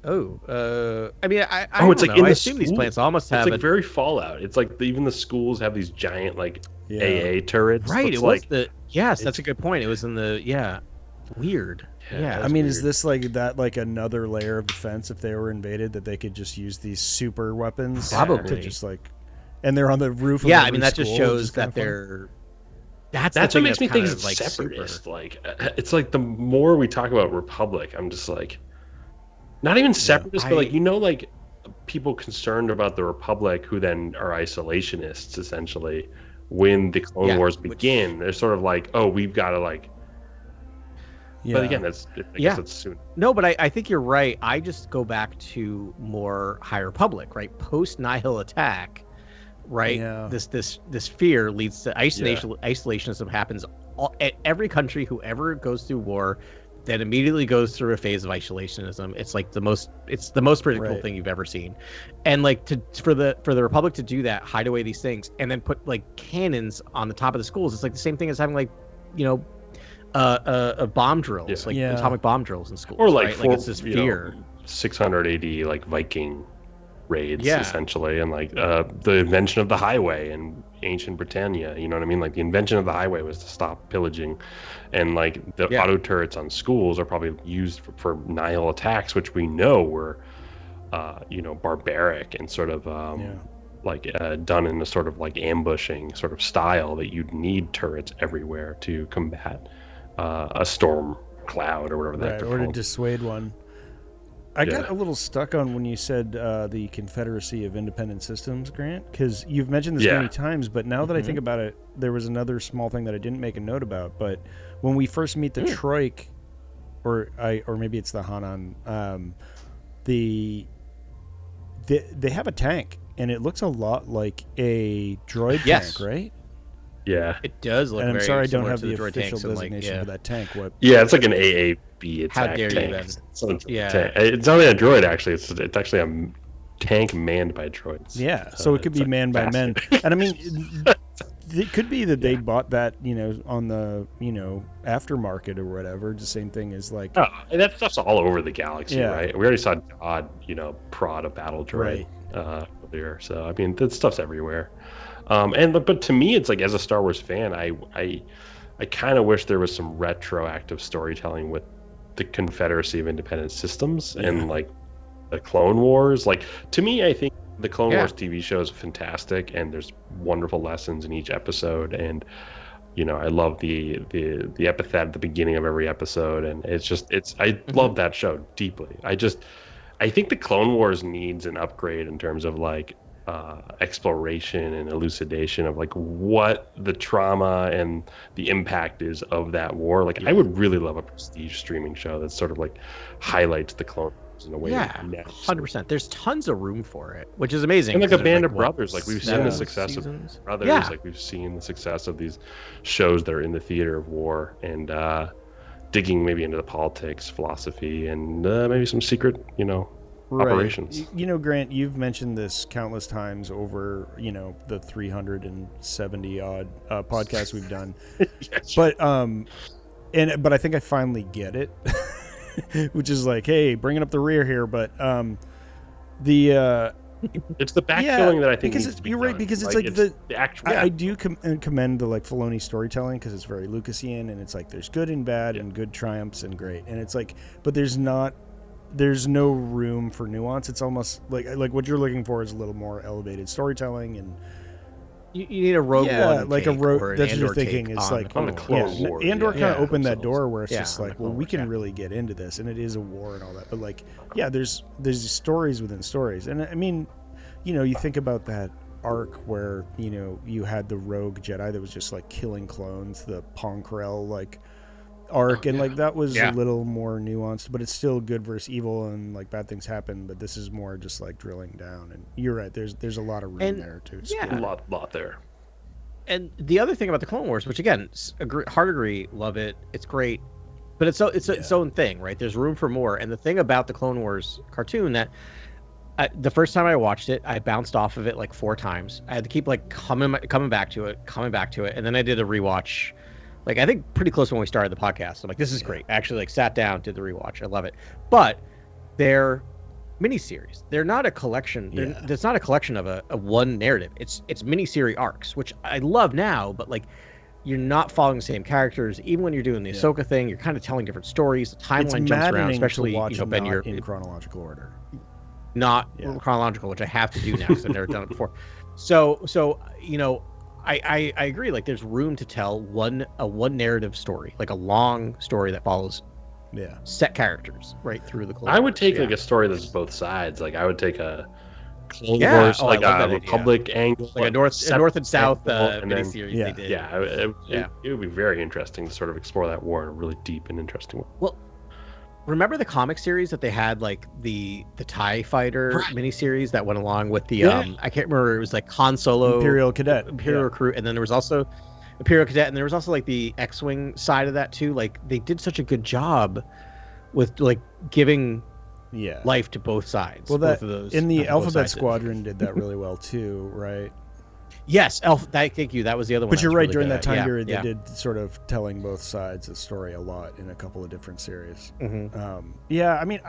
Oh, I mean, I it's like in I the assume these planets almost have it's like very Fallout. It's like even the schools have these giant like Yeah. AA turrets. right. It's It was like yes, that's a good point. It was in the weird. Yeah. I mean, is this like another layer of defense if they were invaded that they could just use these super weapons? Probably. To just like, and they're on the roof of I every mean, that just school, which shows is kinda that fun. they're. That's what makes me think it's it's like separatist. super. Like it's like the more we talk about Republic, I'm just like, not even separatist, but like like people concerned about the Republic who then are isolationists essentially. When the Clone Wars begin, they're sort of like, oh, we've got to like. Yeah. But again, I guess that's soon. No, but I think you're right. I just go back to more High Republic, right? Post Nihil attack, right? Yeah. This fear leads to isolationism happens at every country who ever goes through war, then immediately goes through a phase of isolationism. It's like the most predictable thing you've ever seen. And like for the Republic to do that, hide away these things, and then put like cannons on the top of the schools, it's like the same thing as having like, bomb drills, atomic bomb drills in schools, or like right? Like it's this fear. 600 AD like Viking raids essentially, and like the invention of the highway in ancient Britannia. You know what I mean? Like the invention of the highway was to stop pillaging, and like the auto turrets on schools are probably used for Nihil attacks, which we know were, barbaric and sort of done in a sort of like ambushing sort of style that you'd need turrets everywhere to combat a storm cloud or whatever that. Or to dissuade one. I got a little stuck on when you said the Confederacy of Independent Systems, Grant, because you've mentioned this many times, but now that I think about it, there was another small thing that I didn't make a note about. But when we first meet the Troik, or maybe it's the Hanan, they have a tank, and it looks a lot like a droid tank, right? Yeah, it does look. And I'm very sorry, I don't similar have to the droid official tanks and, designation for that tank. What? Yeah, it's like an AAB attack. How dare tank. you then? It's not really a droid actually. It's actually a tank manned by droids. Yeah, so it could be manned by men. And I mean, it could be that they bought that, on the, aftermarket or whatever. The same thing as like. Oh, and that stuff's all over the galaxy, right? We already saw Jod, prod a battle droid earlier. So I mean, that stuff's everywhere. But to me, it's like as a Star Wars fan, I kind of wish there was some retroactive storytelling with the Confederacy of Independent Systems and like the Clone Wars. Like to me, I think the Clone Wars TV show is fantastic, and there's wonderful lessons in each episode. And I love the epithet at the beginning of every episode, and I love that show deeply. I think the Clone Wars needs an upgrade in terms of like exploration and elucidation of like what the trauma and the impact is of that war. Like I would really love a prestige streaming show that sort of like highlights the Clone Wars in a way. 100%. There's tons of room for it, which is amazing. And like a Band of Brothers, like we've seen the success of Brothers, Yeah. like we've seen the success of these shows that are in the theater of war and digging maybe into the politics, philosophy, and maybe some secret, operations. Grant, you've mentioned this countless times over, the 370 odd podcasts we've done. But but I think I finally get it, which is like, hey, bringing up the rear here. But it's the backfilling that I think needs to be you're done. right, because it's like the actual. I do commend the like Filoni storytelling, because it's very Lucasian, and it's like there's good and bad and good triumphs and great, and it's like, but there's no room for nuance. It's almost like what you're looking for is a little more elevated storytelling, and you need a Rogue One, like a Rogue. That's what you're Andor thinking. It's like on the Clone Wars. Andor kind of opened that door where it's Yeah, just on the like, Clone well, we Wars, can really get into this, and it is a war and all that. But like, there's stories within stories, and I mean, you think about that arc where you had the rogue Jedi that was just like killing clones, the Ponkrell like arc, and like that was a little more nuanced, but it's still good versus evil, and like bad things happen, but this is more just like drilling down. And you're right, there's a lot of room there too. A lot there. And the other thing about the Clone Wars, which again, hard agree, love it, it's great, but it's its own thing, right? There's room for more. And the thing about the Clone Wars cartoon that the first time I watched it, I bounced off of it like 4 times. I had to keep like coming back to it, and then I did a rewatch, like I think pretty close when we started the podcast. I'm like, this is great. I actually like sat down, did the rewatch. I love it. But they're miniseries. They're not a collection. It's not a collection of a one narrative. It's miniseries arcs, which I love now. But like, you're not following the same characters. Even when you're doing the Ahsoka thing, you're kind of telling different stories. The timeline jumps around, especially Ben, you're in chronological order. Not chronological, which I have to do now because I've never done it before. So I agree. Like, there's room to tell one narrative story, like a long story that follows set characters right through the Clone Wars. I would take like a story that's both sides. Like, I would take a Clone Wars, like a Republic angle, like a North and South miniseries they did. It would be very interesting to sort of explore that war in a really deep and interesting way. Well, remember the comic series that they had, like the TIE Fighter miniseries that went along with the I can't remember, it was like Han Solo Imperial Cadet Recruit, and then there was also Imperial Cadet, and there was also like the X-Wing side of that too. Like, they did such a good job with like giving life to both sides. Well, both of those in the Alphabet Squadron did that really well too, right? Yes, thank you. That was the other one. But you're right. During that time period, they did sort of telling both sides of the story a lot in a couple of different series. I mean,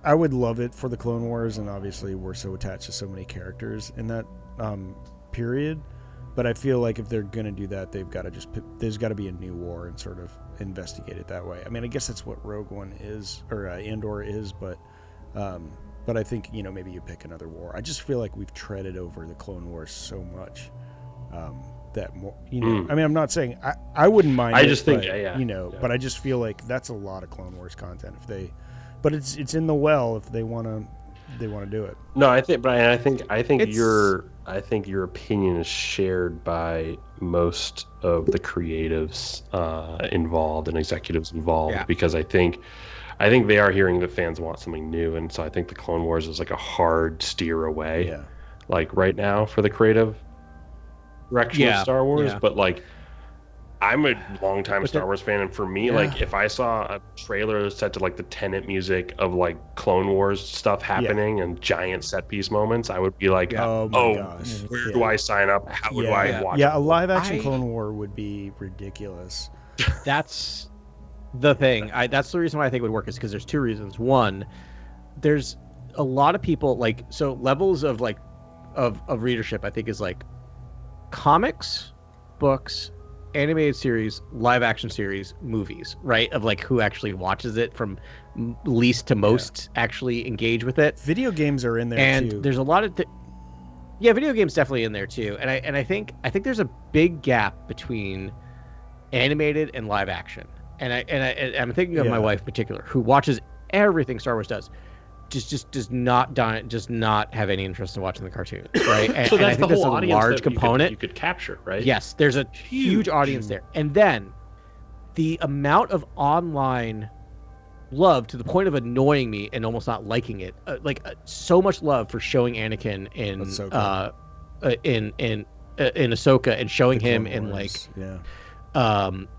I would love it for the Clone Wars, and obviously we're so attached to so many characters in that period. But I feel like if they're gonna do that, there's got to be a new war and sort of investigate it that way. I mean, I guess that's what Rogue One is, or Andor is, but I think, maybe you pick another war. I just feel like we've treaded over the Clone Wars so much that more, I mean, I'm not saying I wouldn't mind. I just think, but I just feel like that's a lot of Clone Wars content. But it's in the well if they want to do it. No, I think, Brian, I think your opinion is shared by most of the creatives involved and executives involved, because I think they are hearing that fans want something new, and so I think the Clone Wars is like a hard steer away, like right now for the creative direction of Star Wars. But like, I'm a longtime Star Wars fan, and for me, like, if I saw a trailer set to like the Tenet music of like Clone Wars stuff happening and giant set piece moments, I would be like, oh my gosh, where do I sign up? How do I watch it? Yeah, a live action Clone War would be ridiculous. That's the thing. That's the reason why I think it would work, is because there's 2 reasons. One, there's a lot of people, like, so levels of like of readership, I think, is like comics, books, animated series, live action series, movies, right? Of like who actually watches it, from least to most actually engage with it. Video games are in there and too. There's a lot of video games definitely in there too. And I think there's a big gap between animated and live action. And I'm thinking of my wife in particular, who watches everything Star Wars does. Just does not have any interest in watching the cartoons, right? And, so that's and I think the whole that's a audience large that component you could capture, right? Yes, there's a huge audience there. And then the amount of online love, to the point of annoying me and almost not liking it, so much love for showing Anakin in Ahsoka, and showing him in like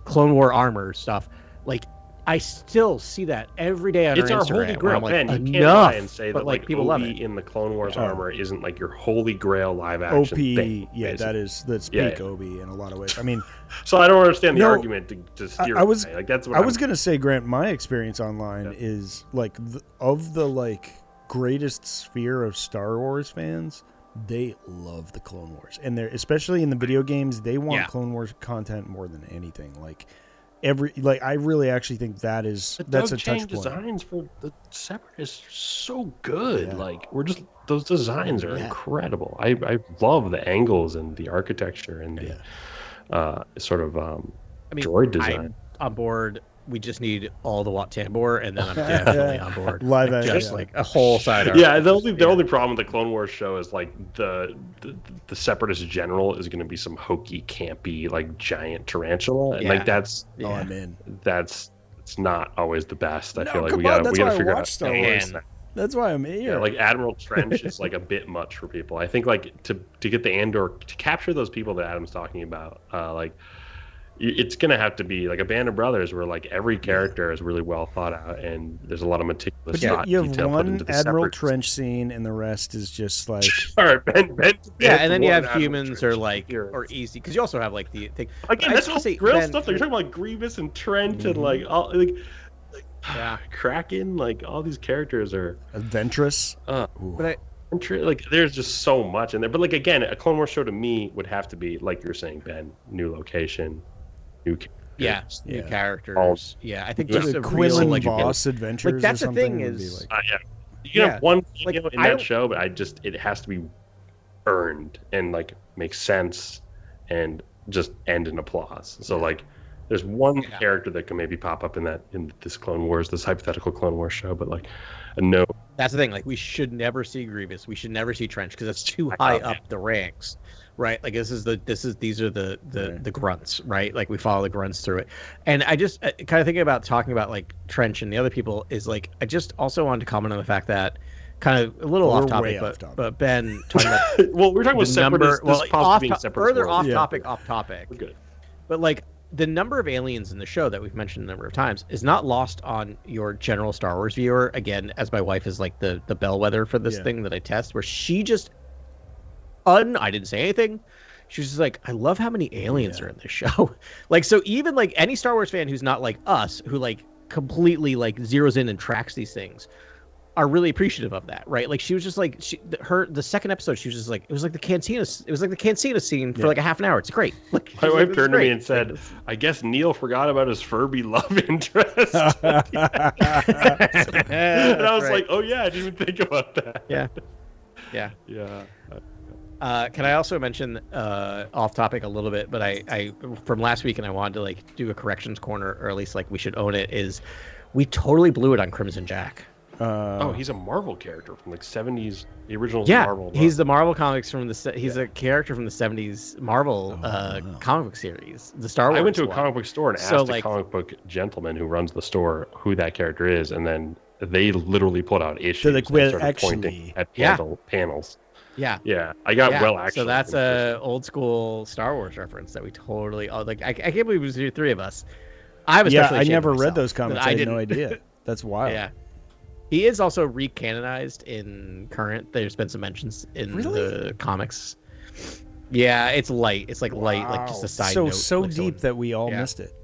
Clone War armor stuff. Like, I still see that every day on Instagram. Instagram. It's our holy grail. Like, Man, you can't lie and say but that like people love it. in the Clone Wars armor isn't like your holy grail live action thing. Yeah, that's peak Obi in a lot of ways. I mean, so I don't understand the argument to steer. I was gonna say, Grant, my experience online is like of the greatest sphere of Star Wars fans. They love the Clone Wars, and they're, especially in the video games, they want Clone Wars content more than anything. I really actually think that's a touch point. Designs for the Separatists are so good. Those designs are incredible. I love the angles and the architecture and the sort of droid design. I'm on board. We just need all the Wat Tambor, and then I'm definitely on board. Live action, just like a whole side. The only problem with the Clone Wars show is like the Separatist general is going to be some hokey, campy, like giant tarantula, and that's I'm in. It's not always the best. I feel like we gotta figure out Star Wars. That's why I'm here. Yeah, like Admiral Trench is like a bit much for people. I think like to get the Andor, to capture those people that Adam's talking about, it's gonna have to be like a Band of Brothers, where like every character is really well thought out, and there's a lot of meticulous thought. You have detail put one into the Admiral separate... Trench scene, and the rest is just like All right, Ben. Yeah, and then you have Admiral humans Trench or like or easy, because you also have like the thing. Again, that's whole grill stuff. You're talking about like Grievous and Trent and like all like Kraken. Like all these characters are Ventress. But like there's just so much in there. But like again, a Clone Wars show to me would have to be like you're saying, Ben, new location, new characters. New characters. I think just a Quinlan real like Voss adventures. Like that's or the thing something is, you can have one like, in that show, but it has to be earned and like make sense and just end in applause. So like there's one character that can maybe pop up in this Clone Wars, this hypothetical Clone Wars show, but like no. That's the thing. Like we should never see Grievous. We should never see Trench because that's too high up the ranks, right? Like these are the grunts, right? Like we follow the grunts through it. And I just kind of thinking about talking about like Trench and the other people is like I just also wanted to comment on the fact that kind of a little off topic, but Ben talking about well, we're talking about separate. Further off topic. We're good. But like the number of aliens in the show that we've mentioned a number of times is not lost on your general Star Wars viewer. Again, as my wife is like the bellwether for this thing that I test, where she just I didn't say anything. She was just like, I love how many aliens are in this show. Like, so even like any Star Wars fan who's not like us, who like completely like zeroes in and tracks these things, are really appreciative of that, right? Like she was just like the second episode, she was just like it was like the cantina scene for like a half an hour. It's great. Like, my wife turned to me and said, "I guess Neil forgot about his Furby love interest." And I was like, "Oh yeah, I didn't even think about that." Yeah. Can I also mention off topic a little bit, but I from last week, and I wanted to like do a corrections corner, or at least like we should own it, is we totally blew it on Crimson Jack. He's a Marvel character from like 70s, the original Marvel. He's the Marvel comics from he's a character from the 70s Marvel comic book series, the Star Wars. I went to a comic book store and asked a comic book gentleman who runs the store who that character is, and then they literally pulled out issues. So like, well, pointing at panels. Yeah. I got actually. So that's a old school Star Wars reference that we totally like. I can't believe it was the three of us. I never read those comics. I had no idea. That's wild. Yeah. He is also recanonized in current. There's been some mentions in the comics. Yeah, it's light. It's like light, like just a side note. So like deep that we all missed it.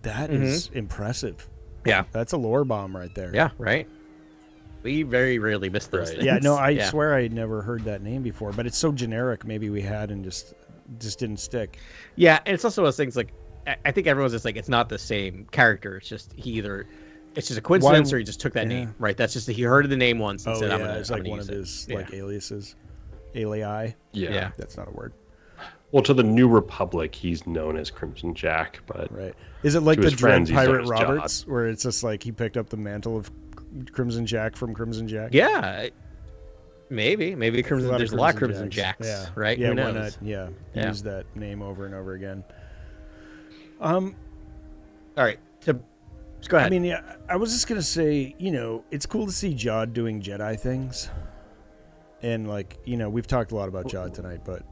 That is impressive. Yeah. That's a lore bomb right there. Yeah, right? We very rarely miss those things. Yeah, no, I swear I had never heard that name before, but it's so generic. Maybe we had and just didn't stick. Yeah, and it's also those things like, I think everyone's just like, it's not the same character. It's just it's just a coincidence, or he just took that name, right? That's just he heard the name once and said, "I'm gonna." It's like one of his like aliases, alii. Yeah, that's not a word. Well, to the New Republic, he's known as Crimson Jack, but is it like the Dread Pirate Roberts, where it's just like he picked up the mantle of Crimson Jack from Crimson Jack? Yeah, maybe Crimson. There's a lot of Crimson Jacks, right? Yeah, who why knows? not? Use that name over and over again. All right. Go ahead. I mean, I was just gonna say, it's cool to see Jod doing Jedi things, and like, we've talked a lot about Jod tonight, but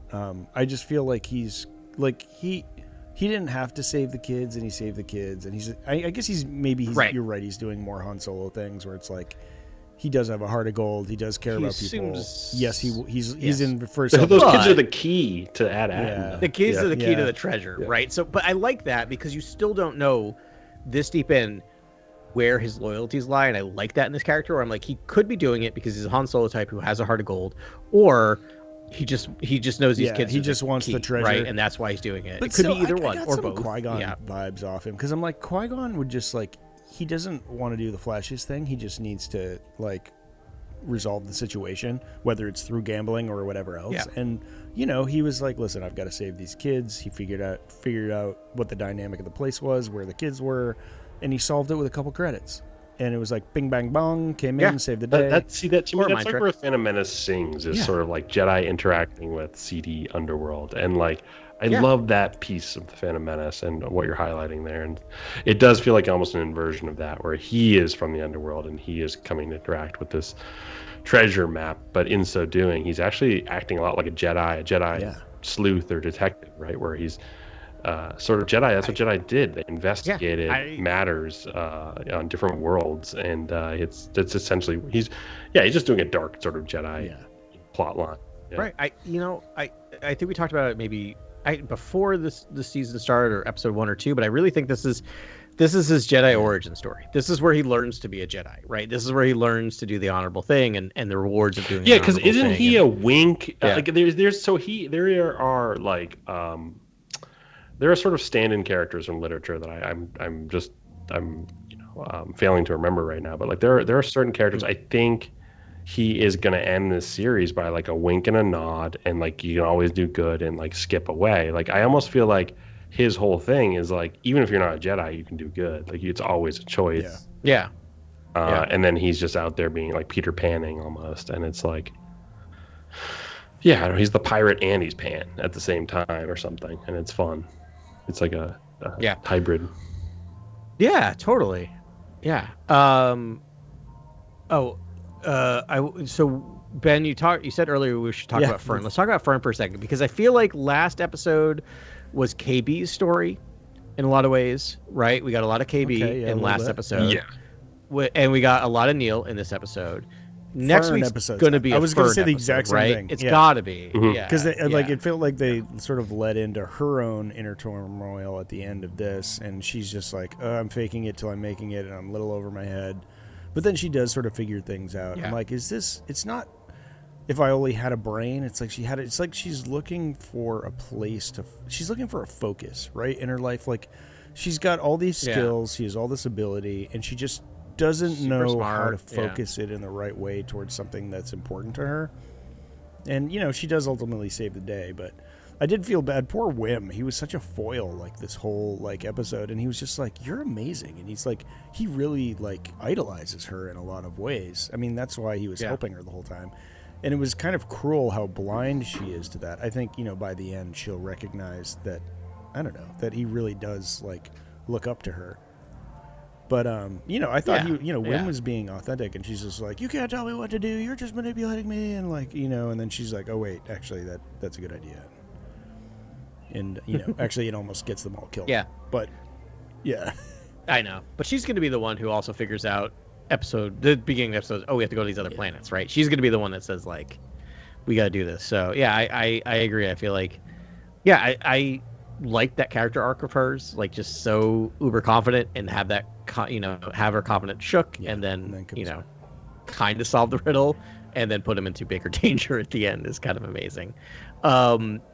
I just feel like he's like he didn't have to save the kids, and he saved the kids, and I guess right. You're right. He's doing more Han Solo things where it's like he does have a heart of gold. He does care about people. Yes, he's in the first. Those kids are the key to At Attin. The kids are the key to the treasure, right? So, but I like that because you still don't know this deep in where his loyalties lie, and I like that in this character. Where I'm like, he could be doing it because he's a Han Solo type who has a heart of gold, or he just knows these kids. He just wants the treasure, right? And that's why he's doing it. But it could be either one or both. Qui-Gon vibes off him because I'm like, Qui-Gon would just like, he doesn't want to do the flashiest thing. He just needs to like resolve the situation, whether it's through gambling or whatever else. Yeah. And he was like, listen, I've got to save these kids. He figured out what the dynamic of the place was, where the kids were, and he solved it with a couple credits. And it was like bing bang bong, came in, saved the day. That to me, that's like where Phantom Menace sings, is sort of like Jedi interacting with seedy underworld. And like, I love that piece of the Phantom Menace and what you're highlighting there. And it does feel like almost an inversion of that, where he is from the underworld and he is coming to interact with this treasure map. But in so doing, he's actually acting a lot like a Jedi sleuth or detective, right? Where he's sort of Jedi. That's what Jedi did. They investigated matters on different worlds, and it's essentially he's just doing a dark sort of Jedi plot line. Yeah. Right. I think we talked about it maybe before the season started or episode 1 or 2, but I really think this is his Jedi origin story. This is where he learns to be a Jedi, right? This is where he learns to do the honorable thing and the rewards of doing. Yeah, because isn't he a wink? Like there are sort of stand-in characters from literature that I'm failing to remember right now. But like there are certain characters I think he is going to end this series by like a wink and a nod, and like you can always do good and like skip away. Like I almost feel like his whole thing is like, even if you're not a Jedi, you can do good. Like it's always a choice. Yeah. And then he's just out there being like Peter Panning almost, and it's like, he's the pirate and he's Pan at the same time or something, and it's fun. It's like a hybrid. Yeah, totally. Yeah. So Ben, you said earlier we should talk about Fern. Let's talk about Fern for a second, because I feel like last episode was KB's story in a lot of ways, right? We got a lot of KB in last episode. Yeah. And we got a lot of Neil in this episode. Next week's going to be I was going to say the exact same thing. It's got to be. Yeah. Because it felt like they sort of led into her own inner turmoil at the end of this, and she's just like, I'm faking it till I'm making it, and I'm a little over my head. But then she does sort of figure things out. Yeah. I'm like, it's not if I only had a brain. It's like it's like she's looking for a place she's looking for a focus, right, in her life. Like she's got all these skills, she has all this ability, and she just doesn't know how to focus it in the right way towards something that's important to her. And, she does ultimately save the day, but I did feel bad. Poor Wim. He was such a foil, like, this whole, like, episode, and he was just like, you're amazing. And he's like, he really, like, idolizes her in a lot of ways. I mean, that's why he was helping her the whole time. And it was kind of cruel how blind she is to that. I think, by the end, she'll recognize that, I don't know, that he really does, like, look up to her. But, I thought Wim was being authentic, and she's just like, you can't tell me what to do, you're just manipulating me, and like, and then she's like, oh wait, actually that's a good idea. And, actually it almost gets them all killed. Yeah. But, yeah. I know. But she's going to be the one who also figures out the beginning of episodes, we have to go to these other planets, right? She's going to be the one that says, like, we got to do this. So, yeah, I agree. I feel like, I like that character arc of hers, like just so uber confident, and have that have her confidence shook, and then kind of solve the riddle, and then put him into bigger danger at the end is kind of amazing.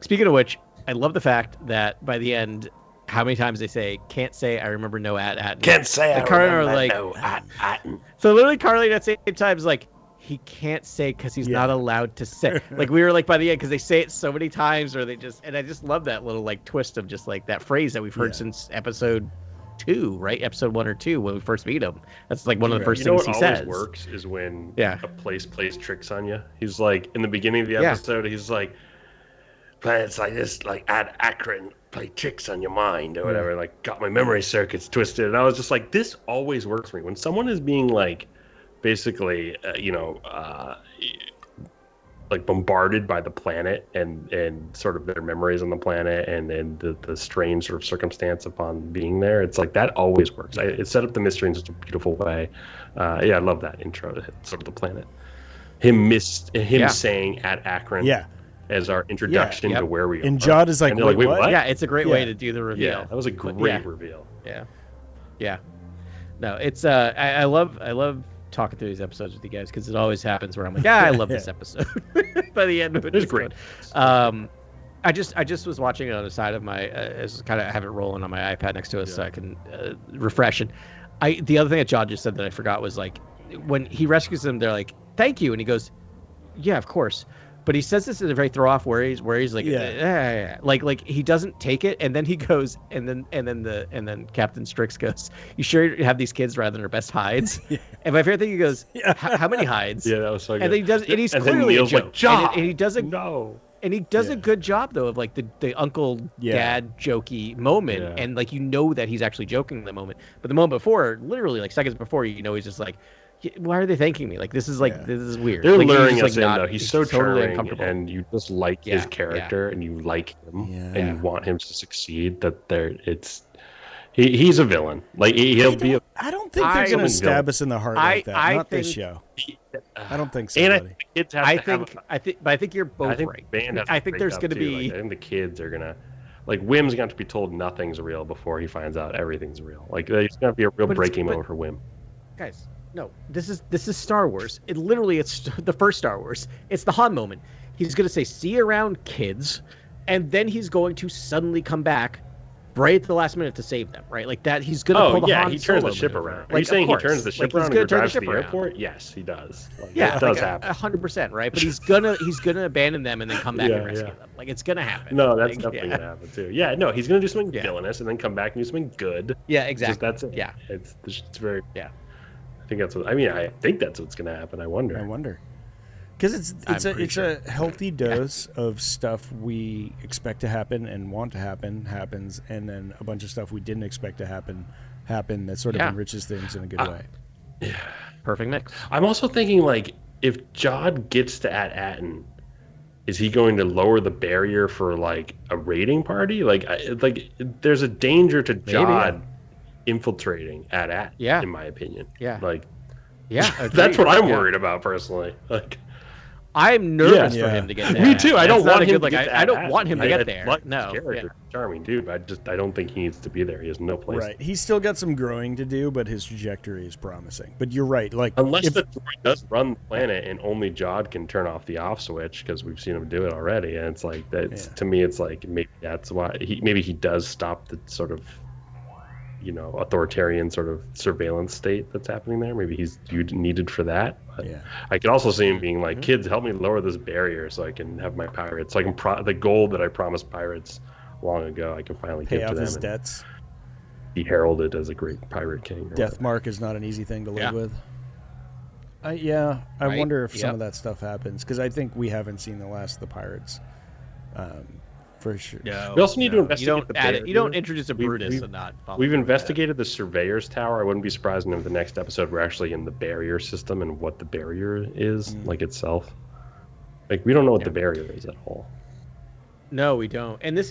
Speaking of which, I love the fact that by the end, how many times they say can't say I remember no At Attin. Can't say I remember no At Attin. So literally Carly at the same time is like, he can't say because he's not allowed to say. Like we were like by the end, because they say it so many times, or and I just love that little like twist of just like that phrase that we've heard since episode 2, right? Episode 1 or 2 when we first meet him. That's like one of the first things he says. What always works is when a place plays tricks on you. He's like in the beginning of the episode, he's like, planets like this, like At Achraan, play tricks on your mind or whatever. Like got my memory circuits twisted, and I was just like, this always works for me when someone is being like. Basically, like bombarded by the planet and sort of their memories on the planet and the strange sort of circumstance upon being there. It's like that always works. It set up the mystery in such a beautiful way. I love that intro to sort of the planet. Him saying At Achraan as our introduction to where we are. And Jod is like, wait, what? Yeah, it's a great way to do the reveal. Yeah, that was a great reveal. Yeah. No, it's I love talking through these episodes with you guys, because it always happens where I'm like, I love this episode. By the end of it, it's great. I just was watching it on the side of my kind of have it rolling on my iPad next to us so I can refresh. And the other thing that John just said that I forgot was like when he rescues them, they're like, "Thank you," and he goes, "Yeah, of course." But he says this in a very throw off where he's like, like he doesn't take it, and then he goes, and then Captain Strix goes, "You sure you have these kids rather than our best hides?" And my favorite thing, he goes, "How many hides?" Yeah, that was so good. And then he does, and he's clearly a joke. Like, and he does and he does a good job though of like the uncle dad jokey moment, and like that he's actually joking in the moment. But the moment before, literally like seconds before, he's just like, why are they thanking me? Like, this is this is weird. They're like, luring just, us in, though. He's so totally charming, and you just like his character, and you like him, and you want him to succeed. He's a villain. Like he'll be. I don't think they're gonna stab us in the heart like that. Not this show. I don't think so. And buddy. I think you're both right. I think there's gonna be. Like, I think the kids are gonna. Like Wim's going to be told nothing's real before he finds out everything's real. Like there's going to be a real breaking moment for Wim. Guys, no, this is Star Wars. It's the first Star Wars. It's the Han moment. He's going to say, "See you around, kids," and then he's going to suddenly come back right at the last minute to save them. Right, like that. He's going to pull the Han he turns the ship maneuver. around. Are you saying he turns the ship around and drives to the airport? Yes, he does. Like, it does happen. 100%, right? But he's gonna abandon them and then come back and rescue them. Like it's gonna happen. No, that's definitely gonna happen too. Yeah, no, he's gonna do something villainous and then come back and do something good. Yeah, exactly. That's it. Yeah, it's very. Yeah, I think that's what. I mean, I think that's what's gonna happen. I wonder. Because it's a healthy dose of stuff we expect to happen and want to happen happens, and then a bunch of stuff we didn't expect to happen that sort of enriches things in a good way. Yeah, perfect mix. I'm also thinking like if Jod gets to At Attin, is he going to lower the barrier for like a raiding party? Like there's a danger to Jod infiltrating At Attin. Yeah, in my opinion. Yeah, like that's what I'm worried about personally. Like. I'm nervous for him to get there. Me too. I don't want him. I don't want him to get there. No, charming dude. I don't think he needs to be there. He has no place. Right. He's still got some growing to do, but his trajectory is promising. But you're right. Like unless the droid does run the planet and only Jod can turn off the off switch because we've seen him do it already, and it's like that's to me, it's like maybe that's why he does stop the sort of authoritarian sort of surveillance state that's happening there. Maybe he's needed for that. But I could also see him being like, kids, help me lower this barrier so I can have my pirates. So I can the gold that I promised pirates long ago, I can finally pay give off to them. His debts. Be heralded as a great pirate king. Deathmark is not an easy thing to live with. I wonder if some of that stuff happens because I think we haven't seen the last of the pirates. For sure. No, we also need to investigate you don't introduce a Brutus and not. We've investigated the Surveyor's Tower. I wouldn't be surprised if the next episode we're actually in the barrier system and what the barrier is like itself. Like we don't know what the barrier is at all. No, we don't. And this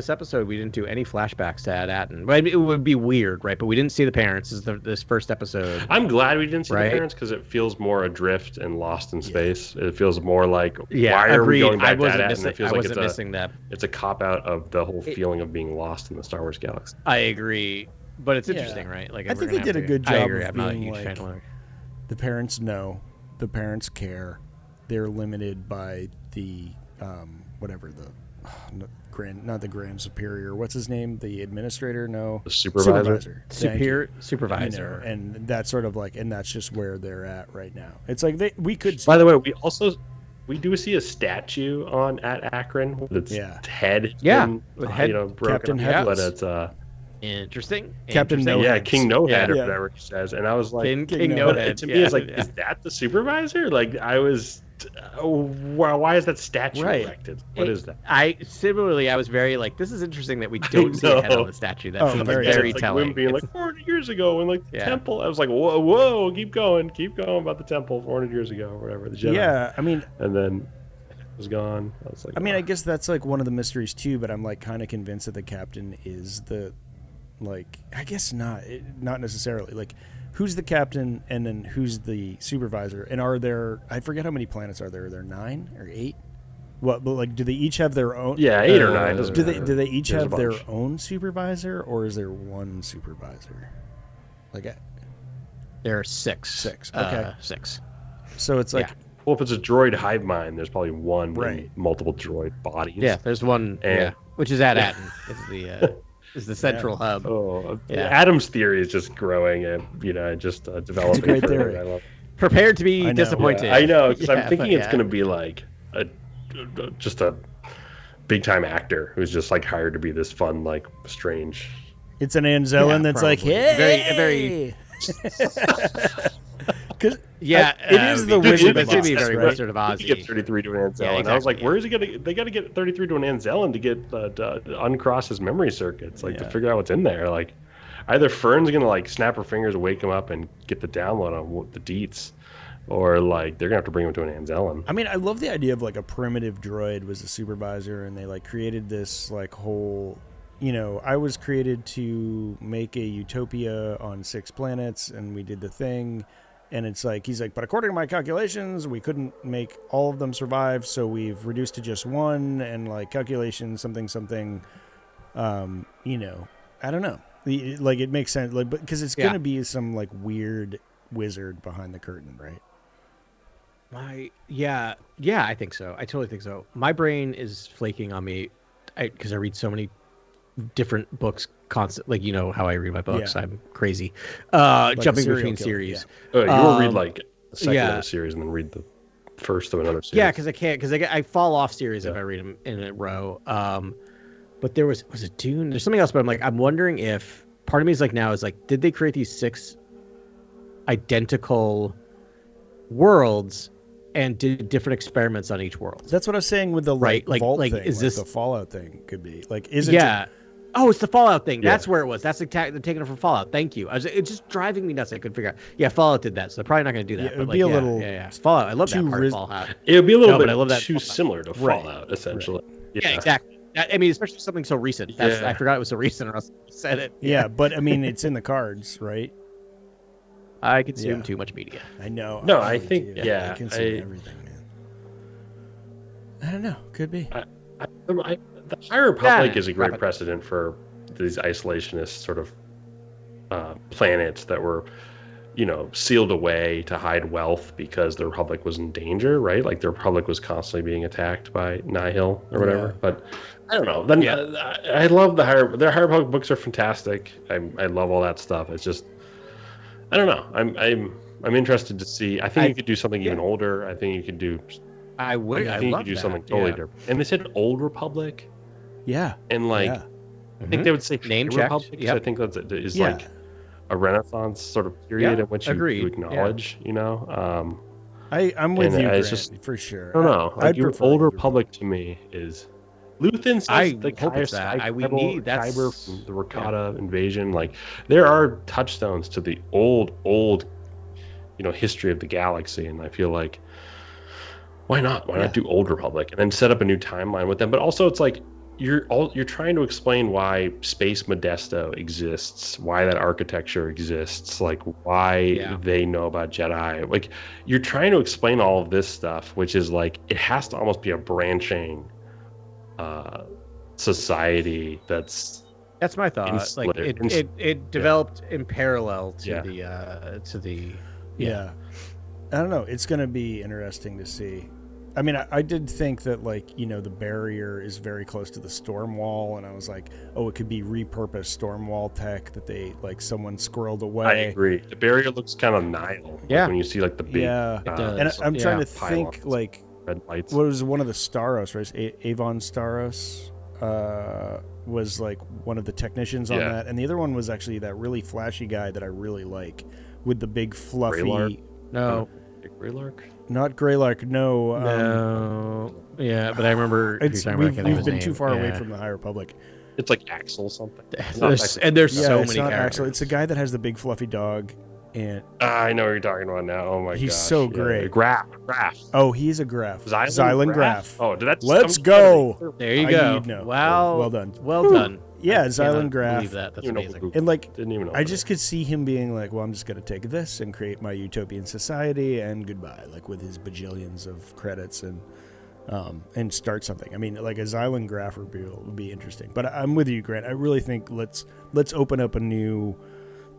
episode, we didn't do any flashbacks to At Attin. But it would be weird, right? But we didn't see the parents. This first episode. I'm glad we didn't see the parents because it feels more adrift and lost in space. It feels more like, why are we going back to At Attin? It feels like missing that. It's a cop-out of the whole feeling of being lost in the Star Wars galaxy. I agree. But it's interesting, right? Like I think they did a good job I agree. of I'm not a being huge like, fan. The parents know. The parents care. They're limited by the, whatever the... not the Grand Superior. What's his name? The administrator? No. The supervisor. Supervisor. And that's sort of like, and that's just where they're at right now. It's like we could. By the way, we do see a statue on At Achraan. Its head. With head broken. Captain Headless. But it's interesting. Captain No Head. King No Head or whatever he says. And I was like, King No Head. To me, it's like, is that the supervisor? Like I was. Why is that statue erected? What is that? I was very like, this is interesting that we don't see a head on the statue. That seems very telling. Like being like 400 years ago in like the temple. I was like, whoa, keep going about the temple 400 years ago or whatever. The Jedi. Yeah, I mean, and then it was gone. I was like, I guess that's like one of the mysteries too. But I'm like kind of convinced that the captain is the, like, I guess not necessarily like. Who's the captain, and then who's the supervisor? And are there? I forget how many planets are there. Are there 9 or 8? What? But like, do they each have their own? Yeah, 8 or 9. Do they each have their own supervisor, or is there one supervisor? Like, there are 6. 6. Okay, 6. So it's like, well, if it's a droid hive mind, there's probably one in multiple droid bodies. Yeah, there's one. Which is At Attin. It's the. Is the central hub. Oh, Adam's theory is just growing and just developing. Great theory. I love it. Prepared to be disappointed. Yeah, I know because I'm thinking it's going to be like just a big time actor who's just like hired to be this fun, like strange. It's an Anzellan that's probably. like, hey, very. Because it is the Wizard of Oz, very right? Wizard of Oz. He get 33 to an Anzellan. Yeah, exactly, I was like, where is he gonna? They got to get 33 to an Anzellan to get to uncross his memory circuits, like to figure out what's in there. Like, either Fern's gonna like snap her fingers, wake him up, and get the download on the deets, or like they're gonna have to bring him to an Anzellan. I mean, I love the idea of like a primitive droid was the supervisor, and they like created this like whole, you know, I was created to make a utopia on 6 planets, and we did the thing, and it's like he's like, but according to my calculations, we couldn't make all of them survive, so we've reduced to just one, and like calculation something, you know, I don't know, like it makes sense, like, but because it's gonna be some like weird wizard behind the curtain, right? Yeah, I think so. I totally think so. My brain is flaking on me because I read so many different books constantly. Like, you know how I read my books. Yeah. I'm crazy. Like jumping between series. Yeah. You will read like the second of a series and then read the first of another series. Yeah, because I can't. Because I fall off series if I read them in a row. But there was it Dune? There's something else, but I'm wondering if part of me is like now is like, did they create these 6 identical worlds and did different experiments on each world? That's what I was saying with the vault thing. Is this the Fallout thing? Could be like, is it? Yeah. Oh, it's the Fallout thing. Yeah. That's where it was. That's they're taking it from Fallout. Thank you. It's just driving me nuts. I couldn't figure out. Yeah, Fallout did that, so they're probably not going to do that. Yeah, it would be a little. Yeah. It's Fallout. I love that part of Fallout. It would be a little bit too similar to Fallout, essentially. Right. Yeah, exactly. I mean, especially something so recent. I forgot it was so recent, or else I said it. Yeah, but I mean, it's in the cards, right? I consume too much media. I know. No, I think I consume everything, man. I don't know. Could be. The High Republic is a great precedent for these isolationist sort of planets that were, you know, sealed away to hide wealth because the Republic was in danger, right? Like the Republic was constantly being attacked by Nihil or whatever. But I don't know. Then I love the High Republic books are fantastic. I love all that stuff. It's just I don't know. I'm interested to see. I think you could do something even older. I think you could do. I think you could do something totally different. And they said Old Republic. Yeah. And like, I think they would say Name Republic. Because I think that is like a Renaissance sort of period in which you acknowledge. You know. I'm with you, Grant, for sure. I don't know. Like your Old Republic to me is. Luthen says the Kyber, we need Kyber from the Rakata invasion. Like there are touchstones to the old, you know, history of the galaxy, and I feel like why not? Why not do Old Republic and then set up a new timeline with them? But also, it's like you're trying to explain why Space Modesto exists, why that architecture exists, like why they know about Jedi. Like you're trying to explain all of this stuff, which is like it has to almost be a branching society that's my thought. Like it developed in parallel to the I don't know. It's going to be interesting to see. I mean, I did think that, like, you know, the barrier is very close to the storm wall, and I was like, oh, it could be repurposed storm wall tech that they, like, someone squirreled away. I agree. The barrier looks kind of Nihil. Yeah. When you see, like, the big... Yeah. And I'm trying to think, like, red lights. What was one of the Staros, right? Avon Staros was, like, one of the technicians on that. And the other one was actually that really flashy guy that I really like with the big fluffy... Greylark? No. Greylark? Not Greylark, no. No. Yeah, but I remember we've been too far away from the High Republic. It's like Axel something. There's so many it's not characters. Axel. It's the guy that has the big fluffy dog. And I know what you're talking about now. Oh my god. He's so great. Graf. Oh, he's a Graf. Zylan Graf. Oh, did that Let's go. There you go. Wow. Well done. Well done. Yeah, Zylan Graf. That's amazing. And like, didn't even know I just could see him being like, well, I'm just going to take this and create my utopian society and goodbye, like with his bajillions of credits and start something. I mean, like a Zylan Graf would be interesting. But I'm with you, Grant. I really think let's open up a new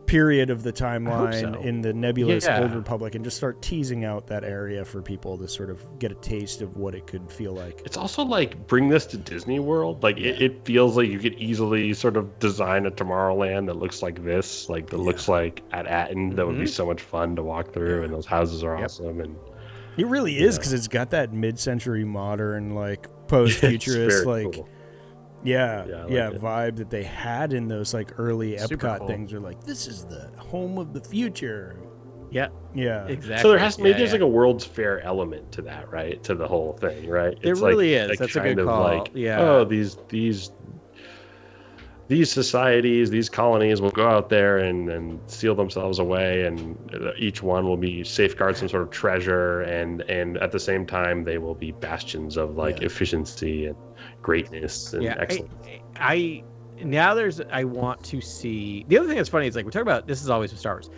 period of the timeline in the nebulous Old Republic and just start teasing out that area for people to sort of get a taste of what it could feel like. It's also like bring this to Disney World. Like it feels like you could easily sort of design a Tomorrowland that looks like this, like that looks like At Attin. That would be so much fun to walk through, and those houses are awesome. And it really is because it's got that mid-century modern, like post-futurist, like. Cool. Yeah, vibe that they had in those like early Epcot things. Are like, this is the home of the future. Yeah, So exactly. there has there's like a World's Fair element to that, right? To the whole thing, right? There really is. That's a good call. Like, oh, these these societies, these colonies will go out there and seal themselves away, and each one will be safeguard some sort of treasure, and at the same time they will be bastions of like efficiency and greatness and excellence. I want to see. The other thing that's funny is like we talk about this is always with Star Wars.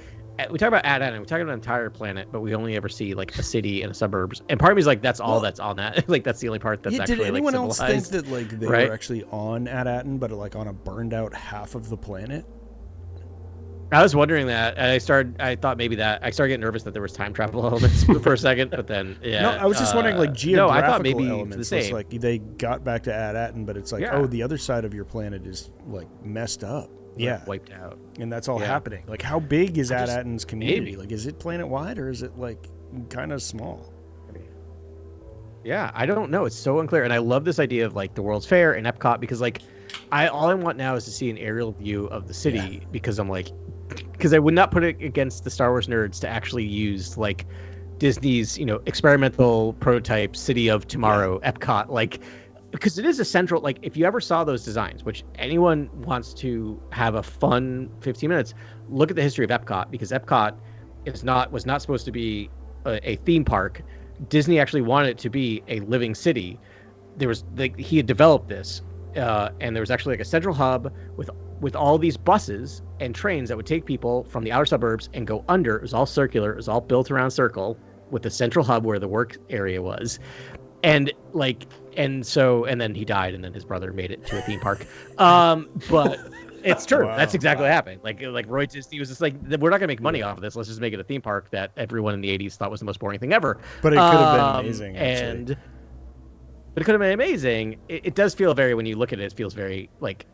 We talk about At Attin, we talk about an entire planet, but we only ever see like a city and a suburbs. And part of me is like, that's all that's on that. Like that's the only part that's actually did anyone like, else think that like they were actually on At Attin, but like on a burned out half of the planet? I was wondering that. I started getting nervous that there was time travel elements for a second, but then No, I was just wondering like geographical I thought maybe elements. the same. It's like they got back to At Attin, but it's like, oh, the other side of your planet is like messed up. Yeah, wiped out, and that's all happening. Like, how big is At Attin's community? Like, is it planet wide or is it like kind of small? Yeah, I don't know. It's so unclear, and I love this idea of like the World's Fair and Epcot because like, all I want now is to see an aerial view of the city because I'm like, because I would not put it against the Star Wars nerds to actually use like Disney's experimental prototype City of Tomorrow Epcot like. Because it is a central, like, if you ever saw those designs, which anyone wants to have a fun 15 minutes, look at the history of Epcot, because Epcot was not supposed to be a theme park. Disney actually wanted it to be a living city. He had developed this, and there was actually like a central hub with all these buses and trains that would take people from the outer suburbs and go under. It was all circular. It was all built around circle with the central hub where the work area was. And then he died, and then his brother made it to a theme park. But it's true. Wow. That's exactly what happened. Like Roy Disney was just like, we're not gonna make money off of this. Let's just make it a theme park that everyone in the 80s thought was the most boring thing ever. But it could have been amazing. But it could have been amazing. It does feel very, when you look at it, it feels very like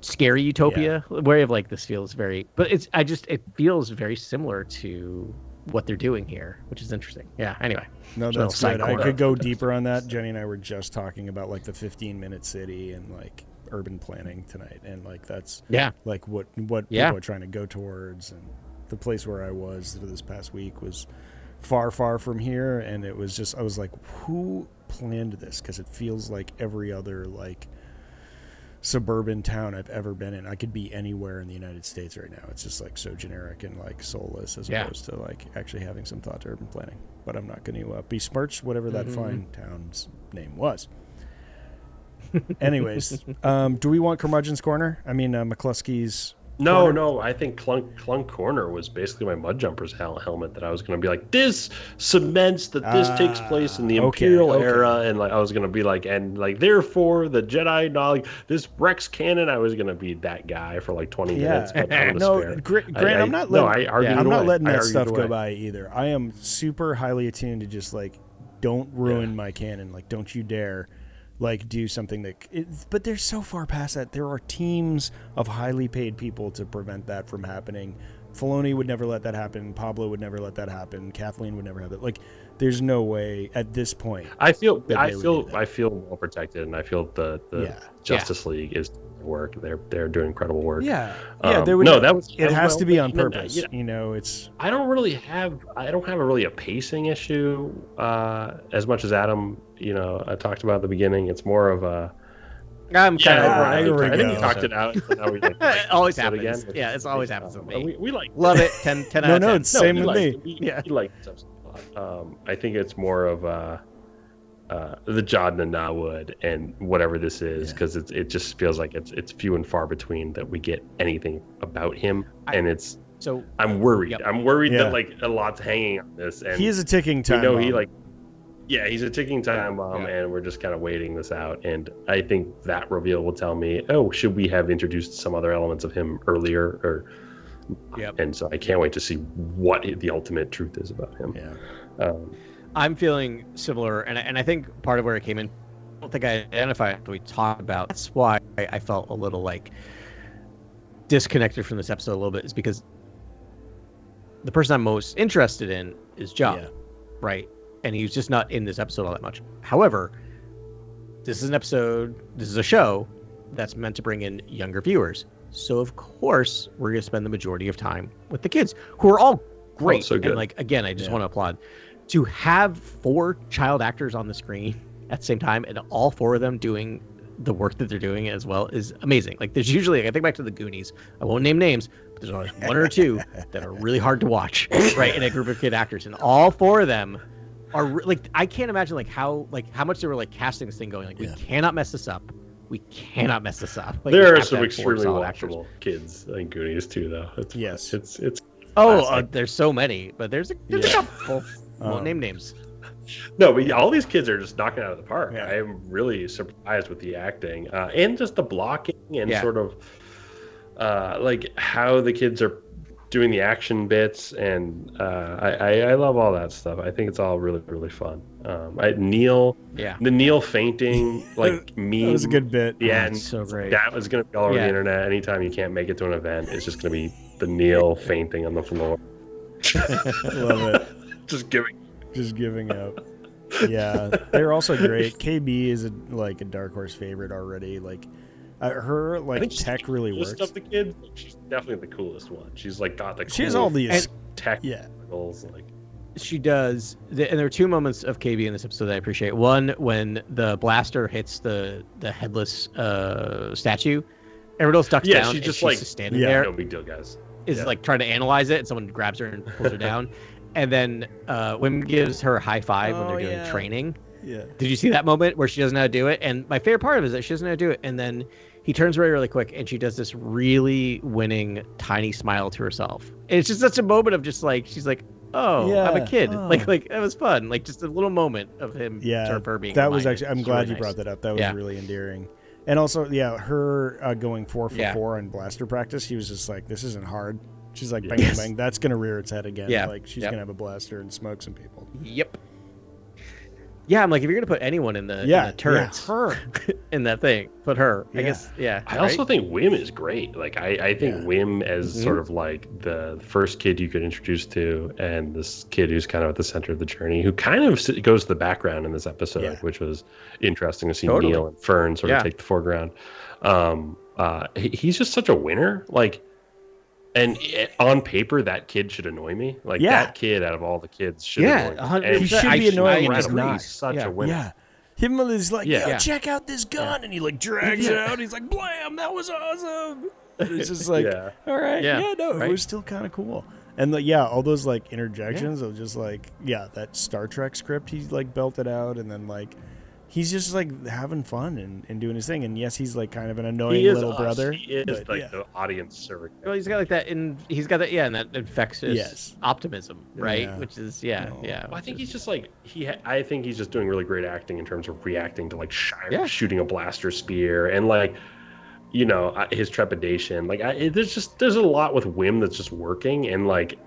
scary utopia. Where of like this feels very, but it feels very similar to what they're doing here, which is interesting. Yeah. Anyway. No, that's good. I could go deeper on that. Jenny and I were just talking about like the 15-minute city and like urban planning tonight, and like that's like what people are trying to go towards. And the place where I was for this past week was far from here, and it was just, I was like, who planned this? Because it feels like every other like suburban town I've ever been in. I could be anywhere in the United States right now. It's just like so generic and like soulless as opposed to like actually having some thought to urban planning. But I'm not going to besmirch whatever that fine town's name was. Anyways, do we want Curmudgeon's Corner? I mean, McCluskey's No, I think Clunk Corner was basically my Mud Jumper's helmet that I was going to be like, this cements that this takes place in the Imperial era, and like I was going to be like, and like therefore the Jedi, like this Rex cannon, I was going to be that guy for like 20 minutes. But Grant, I'm not letting that stuff go by either. I am super highly attuned to just like, don't ruin my canon. Like, don't you dare. Like do something but they're so far past that. There are teams of highly paid people to prevent that from happening. Filoni would never let that happen. Pablo would never let that happen. Kathleen would never have it. Like, there's no way at this point. I feel well protected, and I feel the Justice League is work. They're doing incredible work. It has to be on purpose. It's. I don't have a pacing issue as much as Adam. I talked about at the beginning. It's more of a. I think you talked it out. Now we it always happens. Again, it's always happens with me. We like love it. 10 out of 10. No, it's same with me. We like this episode a lot. I think it's more of the Jod Na Nawood and whatever this is, because it just feels like it's few and far between that we get anything about him, and it's. So I'm worried. Yep. I'm worried that like a lot's hanging on this, and he is a ticking time bomb. He's a ticking time bomb, and we're just kind of waiting this out. And I think that reveal will tell me, should we have introduced some other elements of him earlier? Or, and so I can't wait to see what the ultimate truth is about him. Yeah, I'm feeling similar, and I think part of where it came in, I don't think I identified what we talked about. That's why I felt a little like disconnected from this episode a little bit, is because the person I'm most interested in is Jod, right? And he's just not in this episode all that much. However, this is a show that's meant to bring in younger viewers. So of course, we're going to spend the majority of time with the kids, who are all great. So good. And like, again, I just want to applaud. To have 4 child actors on the screen at the same time, and all 4 of them doing the work that they're doing as well is amazing. Like there's usually, I think back to the Goonies, I won't name names, but there's always one or two that are really hard to watch, right, in a group of kid actors, and all four of them are like, I can't imagine like how much they were like casting this thing going like, we cannot mess this up. We cannot mess this up. Like, there are some extremely watchable kids in Goonies too, though. It's there's so many, but there's a couple. Won't name names. No, but all these kids are just knocking it out of the park. Yeah. I am really surprised with the acting and just the blocking and sort of like how the kids are doing the action bits, and I love all that stuff. I think it's all really, really fun. The Neil fainting like meme. That was a good bit. Yeah, so great. That was going to be all over the internet. Anytime you can't make it to an event, it's just going to be the Neil fainting on the floor. Love it. Just giving up. Yeah, they're also great. KB is a dark horse favorite already. Like her tech really works. Of the kids, she's definitely the coolest one. She's like got the. She has all these tech goals, like. She does, and there are two moments of KB in this episode that I appreciate. One, when the blaster hits the headless statue, everyone else ducks down. She's just standing there. No big deal, guys. Is like trying to analyze it, and someone grabs her and pulls her down. And then Wim gives her a high five when they're doing training. Yeah. Did you see that moment where she doesn't know how to do it? And my favorite part of it is that she doesn't know how to do it. And then he turns away really quick, and she does this really winning, tiny smile to herself. And it's just such a moment of just like, she's like, oh, I'm a kid. Oh. Like that was fun. Like just a little moment of him. Yeah. Her being that was actually, I'm glad you brought that up. That was really endearing. And also, her going 4 for 4 on blaster practice, he was just like, this isn't hard. She's like, bang, bang, bang. That's going to rear its head again. Yeah. Like, she's going to have a blaster and smoke some people. Yep. Yeah, I'm like, if you're going to put anyone in the turrets her in that thing, put her. I guess, I also think Wim is great. Like, I think Wim as sort of like the first kid you could introduce to, and this kid who's kind of at the center of the journey, who kind of goes to the background in this episode, which was interesting to see Neil and Fern sort of take the foreground. He's just such a winner. Like, and on paper, that kid should annoy me. Like, that kid out of all the kids should annoy me. 100%. He should be annoying, and he's not. He's such a winner. Yeah. Him is like, check out this gun. And he, like, drags it out. He's like, blam, that was awesome. It's just like, all right. It was still kind of cool. And, all those, like, interjections of just, like, that Star Trek script, he, like, belted out. And then, like, he's just like having fun and doing his thing. And yes, he's like kind of an annoying little brother. He is the audience server. Well, he's got like that, and he's got that, and that infectious optimism, right? Yeah. Which is, Well, I think he's just like I think he's just doing really great acting in terms of reacting to like shooting a blaster spear and like, his trepidation. Like there's a lot with Wim that's just working, and like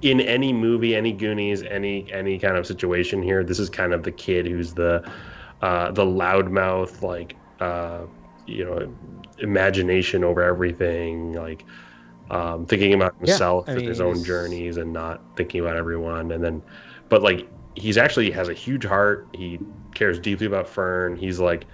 in any movie, any Goonies, any kind of situation here, this is kind of the kid who's the loudmouth, like, imagination over everything, like, thinking about himself and his own journeys and not thinking about everyone. And then, but like, he's actually has a huge heart. He cares deeply about Fern. He's like,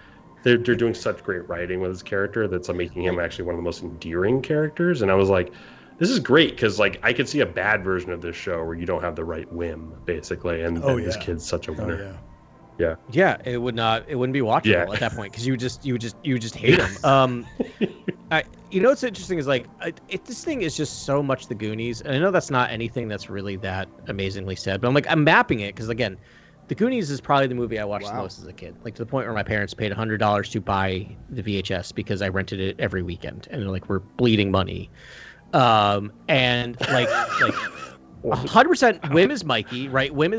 they're doing such great writing with his character that's making him actually one of the most endearing characters. And I was like, this is great, because like I could see a bad version of this show where you don't have the right Wim, basically, and this kid's such a winner. Yeah, it wouldn't be watchable at that point, because you would just hate him. What's interesting is like this thing is just so much the Goonies, and I know that's not anything that's really that amazingly said, but I'm mapping it because again, the Goonies is probably the movie I watched the most as a kid, like to the point where my parents paid $100 to buy the VHS because I rented it every weekend, and they're like, we're bleeding money, and like 100% Wim is Mikey, right? Wim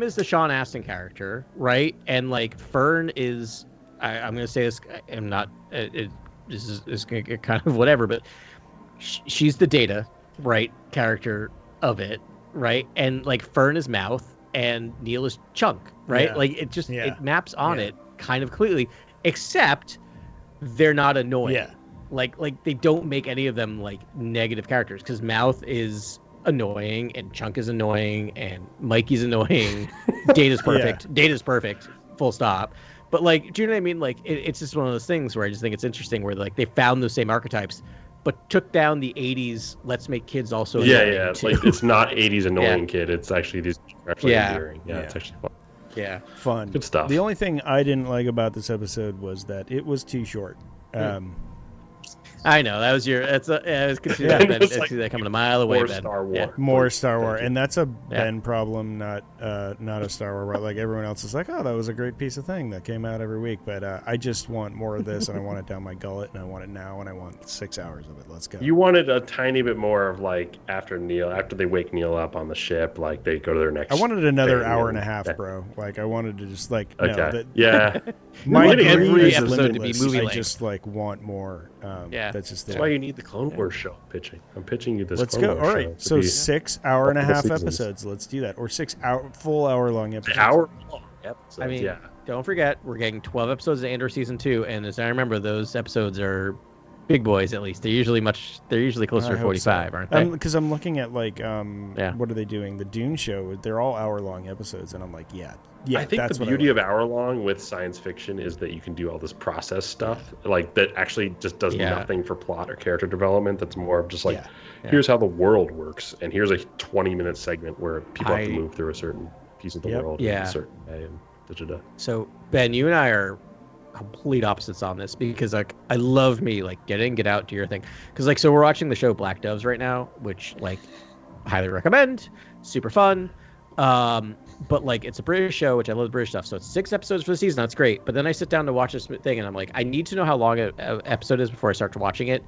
is the Sean Astin character, right? And like Fern is, I'm gonna say this, I'm not, this is gonna get kind of whatever, but she's the Data, right, character of it, right? And like Fern is Mouth, and Neil is Chunk, right? Like it just it maps on it kind of clearly, except they're not annoying. Like they don't make any of them like negative characters, because Mouth is annoying and Chunk is annoying and Mikey's annoying. Data's perfect. Data's perfect. Full stop. But like, do you know what I mean? Like, it's just one of those things where I just think it's interesting where like they found those same archetypes, but took down the 80s. Let's make kids also. It's like it's not 80s annoying kid. It's actually these actually endearing. It's actually fun. Yeah. Fun. Good stuff. The only thing I didn't like about this episode was that it was too short. I know that was your. I was considering that coming a mile away. More Ben. Star Wars. Yeah. More Star Wars, and that's a Ben problem, not a Star Wars. Like everyone else is like, oh, that was a great piece of thing that came out every week. But I just want more of this, and I want it down my gullet, and I want it now, and I want 6 hours of it. Let's go. You wanted a tiny bit more of like after they wake Neil up on the ship, like they go to their next. I wanted another thing hour and a half, bro. Like I wanted to just like yeah. My every is episode to be limitless. movie I length. just like want more. That's just That's why you need the Clone Wars show. I'm pitching you this. Let's Clone go. Wars All right. show. So 6 hour and a half seasons. episodes. Let's do that. Or 6 hour full hour long episodes. Hour long episodes. I mean, don't forget we're getting 12 episodes of Andor season 2, and as I remember, those episodes are big boys. At least they're usually closer to 45, aren't they? Because I'm looking at like what are they doing? The Dune show. They're all hour long episodes, and I'm like, yeah. I think that's the beauty of hour long with science fiction is that you can do all this process stuff, like that actually just does nothing for plot or character development. That's more of just like, here's how the world works, and here's a 20-minute segment where people have to move through a certain piece of the world in a certain way. And da-da-da. So Ben, you and I are complete opposites on this because like I love me like get in, get out, do your thing. Because like so we're watching the show Black Doves right now, which like highly recommend, super fun. But like it's a British show, which I love the British stuff. So it's 6 episodes for the season. That's great. But then I sit down to watch this thing, and I'm like, I need to know how long an episode is before I start watching it,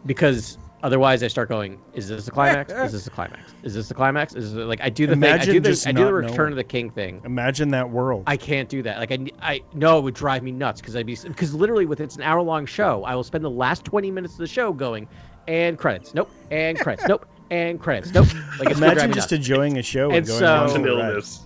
because otherwise I start going, is this the climax? Is this the climax? Is this the climax? Is it like I do the thing? I do the Return of the King thing. Imagine that world. I can't do that. Like I know it would drive me nuts because literally it's an hour long show. I will spend the last 20 minutes of the show going, and credits. Nope. And credits. Nope. And credits. Nope. Like it's imagine just enjoying a show and going on to illness.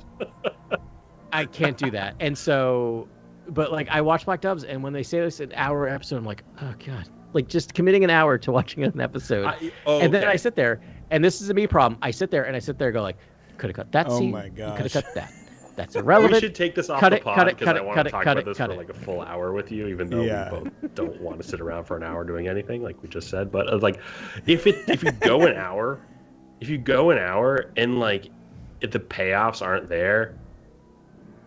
I can't do that. And so, but like I watch Black Doves, and when they say this an hour episode, I'm like, oh god, like just committing an hour to watching an episode. And then I sit there, and this is a me problem. I sit there and go like, could have cut that scene. Oh my gosh. Could have cut that. That's irrelevant. We should take this off the pod because I want to talk about this for like a full hour with you, even though we both don't want to sit around for an hour doing anything, like we just said. But like, if you go an hour, and like if the payoffs aren't there,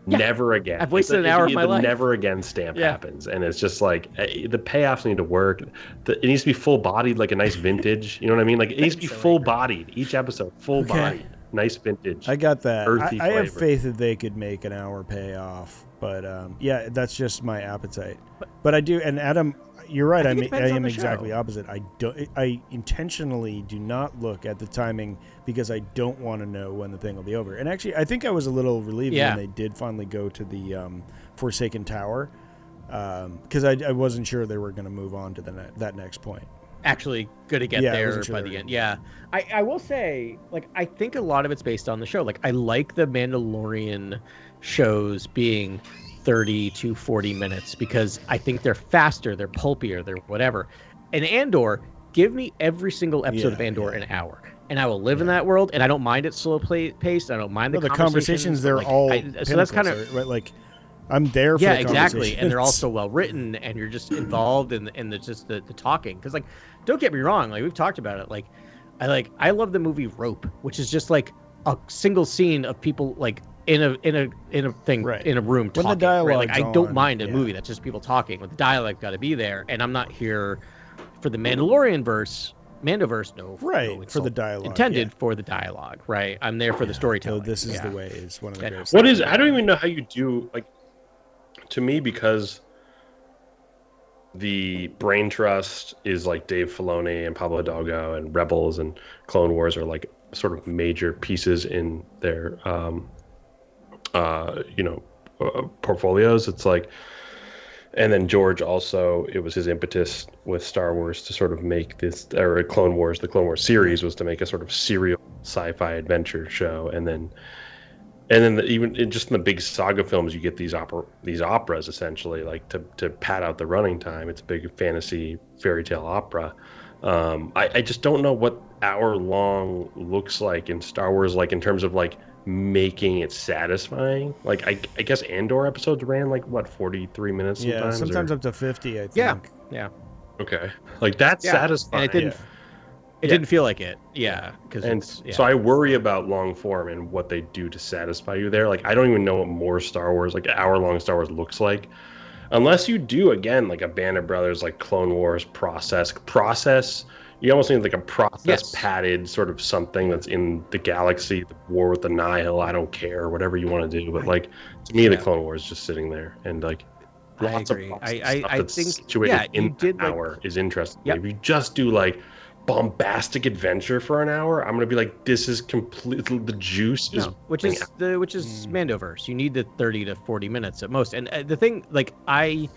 never again. I've wasted an hour of my life. Never again stamp happens, and it's just like the payoffs need to work. It needs to be full bodied, like a nice vintage. You know what I mean? Like it needs to be full bodied each episode, full bodied. Nice vintage. I got that. I have flavor. faith that they could make an hour payoff, but that's just my appetite. But I do, and Adam, you're right. I am exactly opposite. I intentionally do not look at the timing because I don't want to know when the thing will be over. And actually, I think I was a little relieved when they did finally go to the Forsaken Tower, because I wasn't sure they were going to move on to that next point. Actually good to get there by the end. Yeah. I will say, like, I think a lot of it's based on the show. Like, I like the Mandalorian shows being 30 to 40 minutes because I think they're faster, they're pulpier, they're whatever. And Andor, give me every single episode of Andor an hour. And I will live in that world, and I don't mind it slow paced. I don't mind the conversations. They're all so that's kind of right, like I'm there for the exactly, and they're also well written, and you're just involved in the talking. Because like, don't get me wrong, like we've talked about it. Like, I love the movie Rope, which is just like a single scene of people like in a thing in a room talking. When the dialogue, like I don't mind a movie that's just people talking. But the dialogue got to be there, and I'm not here for the Mandalorian verse. Mandoverse, no for the dialogue intended for the dialogue, right? I'm there for the storytelling. So this is the way. Is one of the greatest. What is? I don't even know how you do like. To me, because the brain trust is like Dave Filoni and Pablo Hidalgo, and Rebels and Clone Wars are like sort of major pieces in their portfolios. It's like, and then George also, it was his impetus with Star Wars to sort of make this, or Clone Wars, the Clone Wars series was to make a sort of serial sci-fi adventure show, and then even just in the big saga films, you get these operas essentially, like to pad out the running time. It's a big fantasy fairy tale opera. I just don't know what hour long looks like in Star Wars, like in terms of like making it satisfying. Like I guess Andor episodes ran like what 43 minutes sometimes. Sometimes up to 50. I think. Yeah. Okay, like that's satisfying. And it didn't. It didn't feel like it. Yeah. So I worry about long form and what they do to satisfy you there. Like, I don't even know what more Star Wars, like hour-long Star Wars looks like. Unless you do, again, like a Band of Brothers, like Clone Wars process. You almost need like a process padded sort of something that's in the galaxy, the war with the Nihil, I don't care, whatever you want to do. But like, to me, the Clone Wars is just sitting there. And like, lots of stuff that's situated in an hour is interesting. If you just do like bombastic adventure for an hour, I'm gonna be like, this is completely the juice is which is Mandoverse. You need the 30 to 40 minutes at most. And the thing, like, I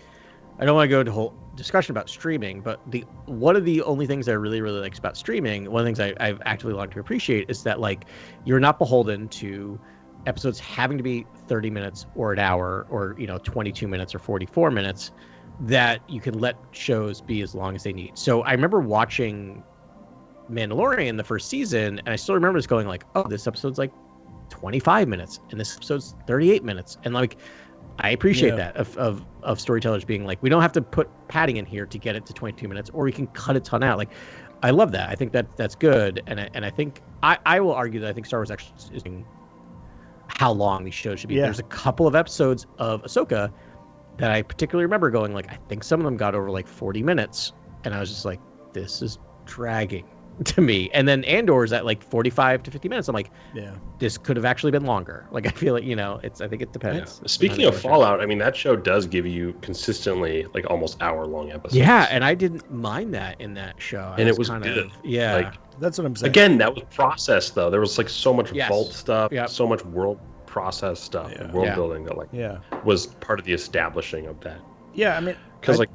don't want to go into a whole discussion about streaming, but one of the only things I really like about streaming, one of the things I've actually learned to appreciate is that, like, you're not beholden to episodes having to be 30 minutes or an hour or 22 minutes or 44 minutes, that you can let shows be as long as they need. So I remember watching Mandalorian the first season, and I still remember just going like, oh, this episode's like 25 minutes and this episode's 38 minutes, and like, I appreciate that of storytellers being like, we don't have to put padding in here to get it to 22 minutes, or we can cut a ton out. Like, I love that. I think that's good, and I think I will argue that I think Star Wars actually is doing how long these shows should be. There's a couple of episodes of Ahsoka that I particularly remember going like, I think some of them got over like 40 minutes, and I was just like, this is dragging to me. And then Andor's at like 45 to 50 minutes. I'm like, this could have actually been longer. Like, I feel like, I think it depends. Speaking of Fallout, I mean, that show does give you consistently like almost hour-long episodes. Yeah, and I didn't mind that in that show. And it was good. Like, that's what I'm saying. Again, that was processed though. There was like so much vault stuff, so much world process stuff, world building that was part of the establishing of that. Yeah, I mean,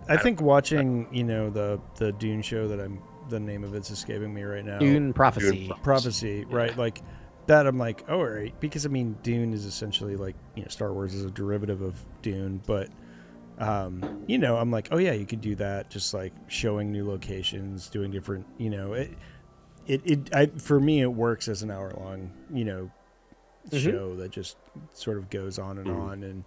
I think watching, the Dune show the name of it's escaping me right now. Dune Prophecy. Prophecy, right? Like that, I'm like, oh, all right, because I mean, Dune is essentially like, Star Wars is a derivative of Dune, but I'm like, oh yeah, you could do that, just like showing new locations, doing different, for me, it works as an hour long, show that just sort of goes on and on, and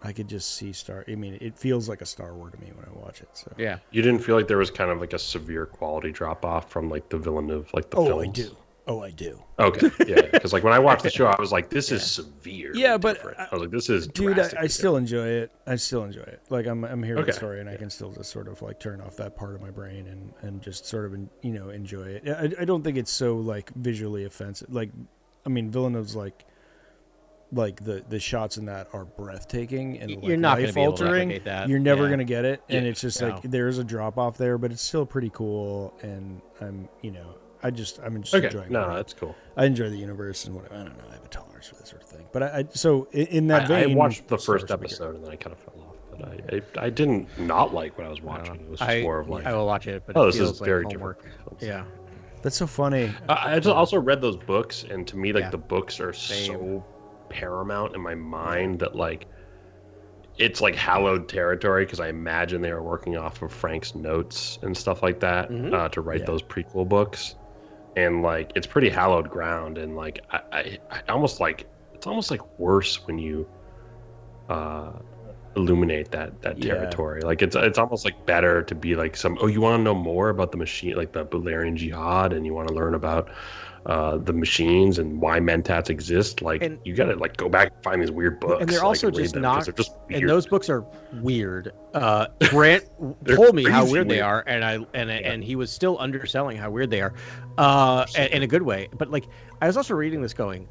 I could just see it feels like a Star Wars to me when I watch it. So you didn't feel like there was kind of like a severe quality drop off from like the Villeneuve, like the films? I do. Okay, yeah, because like when I watched the show, I was like, this is severe. Yeah, but different. I was like, this is dude. I still enjoy it. Like I'm hearing the story, and I can still just sort of like turn off that part of my brain and just sort of enjoy it. I don't think it's so like visually offensive. Like, I mean, Villeneuve's like the shots in that are breathtaking and like, you're not going to be able to replicate that. You're never going to get it, and it's just like there's a drop off there, but it's still pretty cool, and I'm just enjoying. No, that's cool. I enjoy the universe and whatever. I don't know. I have a tolerance for that sort of thing. But so in that vein, I watched the first episode and then I kind of fell off. But I didn't not like what I was watching. It was just more of like, I will watch it, but this is very different. Yeah. That's so funny. I just also read those books, and to me, like the books are so paramount in my mind that like it's like hallowed territory, because I imagine they were working off of Frank's notes and stuff like that to write those prequel books, and like it's pretty hallowed ground, and like I almost like it's almost like worse when you illuminate that territory. Like it's almost like better to be like you want to know more about the machine, like the Balerian Jihad, and you want to learn about the machines and why mentats exist. Like, and you gotta like go back and find these weird books, and they're also just not. They're just weird. And those books are weird. Grant told me how weird they are, and he was still underselling how weird they are, in a good way. But like, I was also reading this going,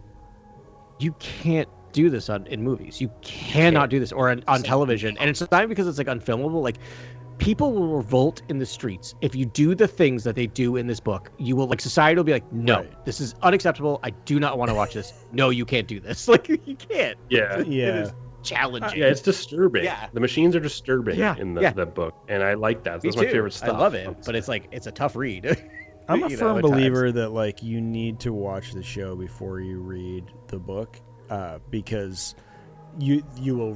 you can't do this in movies. You cannot do this or on television, and it's not because it's like unfilmable. Like, people will revolt in the streets if you do the things that they do in this book. You will, like, society will be like, no, this is unacceptable. I do not want to watch this. No, you can't do this. Like, you can't. Yeah. It is challenging. Yeah, it's disturbing. Yeah. The machines are disturbing in the book, and I like that. That's my favorite stuff. I love it, but it's like, it's a tough read. I'm a firm believer that like you need to watch the show before you read the book, because you'll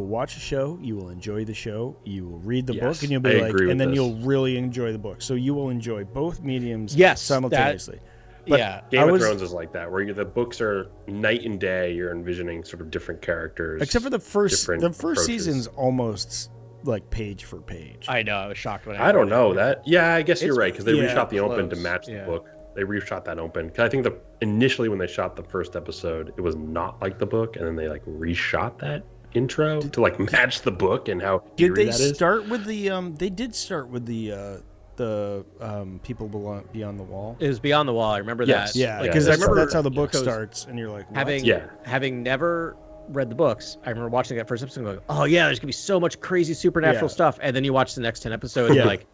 watch a show, you will enjoy the show, you will read the book, and you'll be and then you'll really enjoy the book. So you will enjoy both mediums simultaneously. But Game of Thrones is like that, where the books are night and day. You're envisioning sort of different characters, except for the first season's almost like page for page. I know. I was shocked when I don't know that. Yeah, I guess you're right because they yeah, reshot the open to close. match the book. They reshot that open. 'Cause I think initially when they shot the first episode, it was not like the book, and then they like reshot that intro to like match the book and how Did they that is. start with the? They did start with the people beyond the wall. It was Beyond the Wall. I remember Yes. that. Yeah, Like, because I remember that's how the book because starts, and you're like, what? having never read the books, I remember watching that first episode and going, oh yeah, there's gonna be so much crazy supernatural stuff, and then you watch the next 10 episodes and you're like,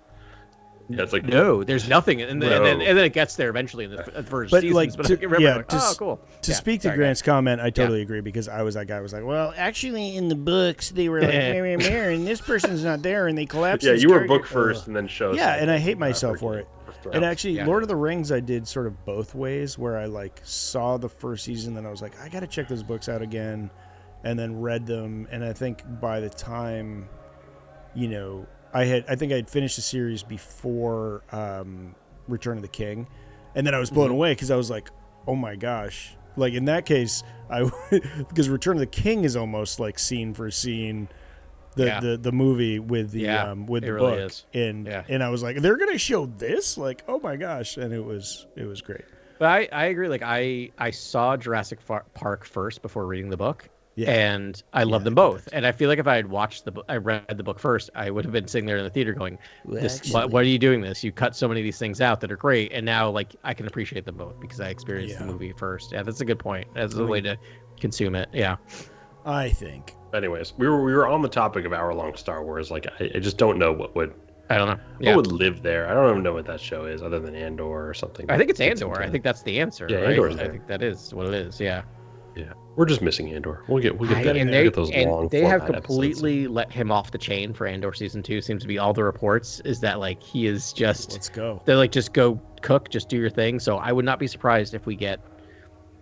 yeah, it's like no, there's nothing, and then it gets there eventually in the first seasons. Like, but I remember, oh, cool. To speak to Grant's comment, I totally agree, because I was that guy. I was like, well, actually, in the books, they were like, and this person's not there, and they collapse. Yeah, you were book first and then shows. Yeah, and I hate myself for it. And actually, Yeah. Lord of the Rings, I did sort of both ways, where I like saw the first season, then I was like, I got to check those books out again, and then read them. And I think by the time, I think I had finished the series before Return of the King, and then I was blown away because I was like, oh my gosh! Like in that case, because Return of the King is almost like scene for scene the movie with the with the really book, is. and I was like, they're gonna show this, like, oh my gosh, and it was great. But I agree. Like I saw Jurassic Park first before reading the book. Yeah. And I love them both. And I feel like if I had watched I read the book first, I would have been sitting there in the theater going, what are you doing this? You cut so many of these things out that are great. And now like I can appreciate them both because I experienced the movie first. Yeah, that's a good point. That's a way to consume it. Yeah. I think. Anyways, we were on the topic of hour-long Star Wars. Like I just don't know what would. I don't know. What would live there? I don't even know what that show is, other than Andor or something. I think it's Andor. I think that's the answer. Yeah, right? Andor's there. I think that is what it is. Yeah. Yeah, we're just missing Andor. We'll get those long. They have format completely let him off the chain for Andor season 2. Seems to be all the reports is that like he is just. Let's go. They're like, just go cook, just do your thing. So I would not be surprised if we get,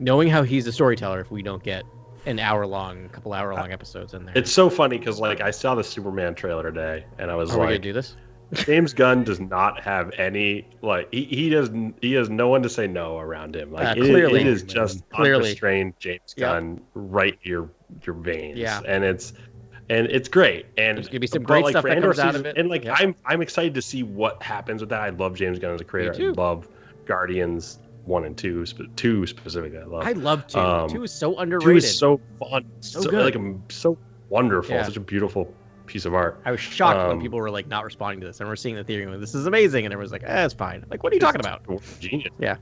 knowing how he's a storyteller, if we don't get an couple hour long episodes in there. It's so funny because like I saw the Superman trailer today, and I was Are we gonna do this? James Gunn does not have any like he has no one to say no around him. Like clearly, it is just unrestrained James Gunn right your veins. Yeah. And it's great. And there's gonna be some great stuff that comes out of it. And like I'm excited to see what happens with that. I love James Gunn as a creator. I love Guardians 1 and 2, 2 specifically. I love 2. 2 is so underrated. 2 is so fun, so good, like so wonderful, such a beautiful piece of art. I was shocked when people were like not responding to this, and we're seeing the theory going, "This is amazing," and everyone's like, "It's fine." Like, what are you talking about? Genius. Yeah.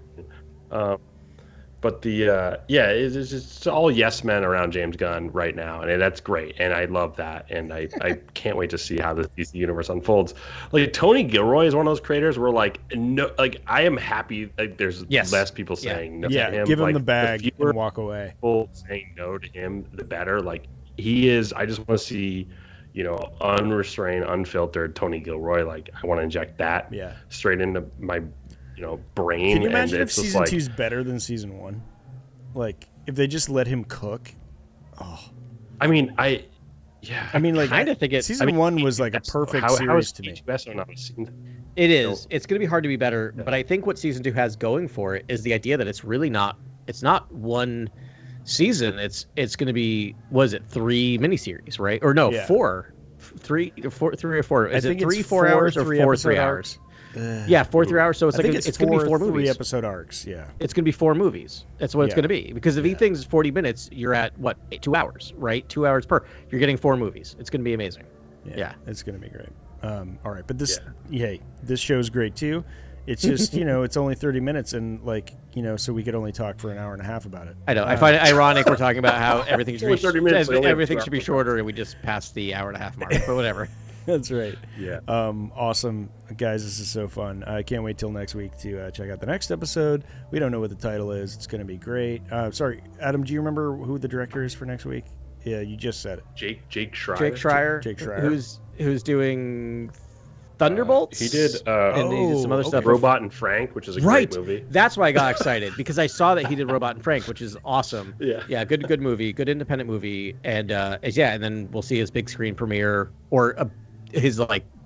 But it's just all yes men around James Gunn right now, and that's great, and I love that, and I can't wait to see how the DC universe unfolds. Like Tony Gilroy is one of those creators where like no, like I am happy like there's less people saying no to him. Give him like, the bag and walk away. People saying no to him, the better. Like he is. I just want to see. Unrestrained, unfiltered Tony Gilroy. Like I want to inject that straight into my, brain. Can you imagine and if season 2's better than season 1? Like if they just let him cook. Oh, I mean, like kind of think it. Season 1 was like a perfect series to me. It is. It's going to be hard to be better, but I think what season 2 has going for it is the idea that it's really not. It's not one season. It's going to be, was it 3 miniseries, right? Or no, 4, 3 or 4. Is it 3 4 hours or 4 3 hours? 4 3 going to be 4 movies. 3-episode arcs. Yeah, it's going to be 4 movies. That's what it's going to be. Because if each thing's 40 minutes, you're at what 2 hours, right? 2 hours per. You're getting 4 movies. It's going to be amazing. Yeah, it's going to be great. All right, but this show's great too. It's just, it's only 30 minutes and so we could only talk for an hour and a half about it. I know. I find it ironic we're talking about how everything should be 30 minutes, everything should be shorter and we just passed the hour and a half mark, but whatever. That's right. Yeah. Awesome. Guys, this is so fun. I can't wait till next week to check out the next episode. We don't know what the title is. It's going to be great. Sorry, Adam, do you remember who the director is for next week? Yeah, you just said it. Jake Schreier. Jake Schreier. Who's doing Thunderbolts? He did and he did some other stuff. Robot and Frank, which is a great movie. That's why I got excited because I saw that he did Robot and Frank, which is awesome. Yeah, good movie, good independent movie, and and then we'll see his big screen premiere or his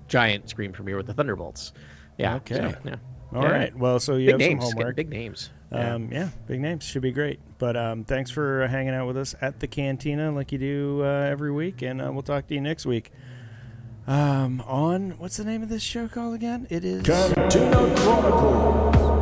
giant screen premiere with the Thunderbolts. Yeah. Okay. So, yeah. All right. Well, so you big have names, some homework. big names. Big names. Should be great. But thanks for hanging out with us at the Cantina like you do every week, and we'll talk to you next week. On what's the name of this show called again? It is Cantina Chronicles.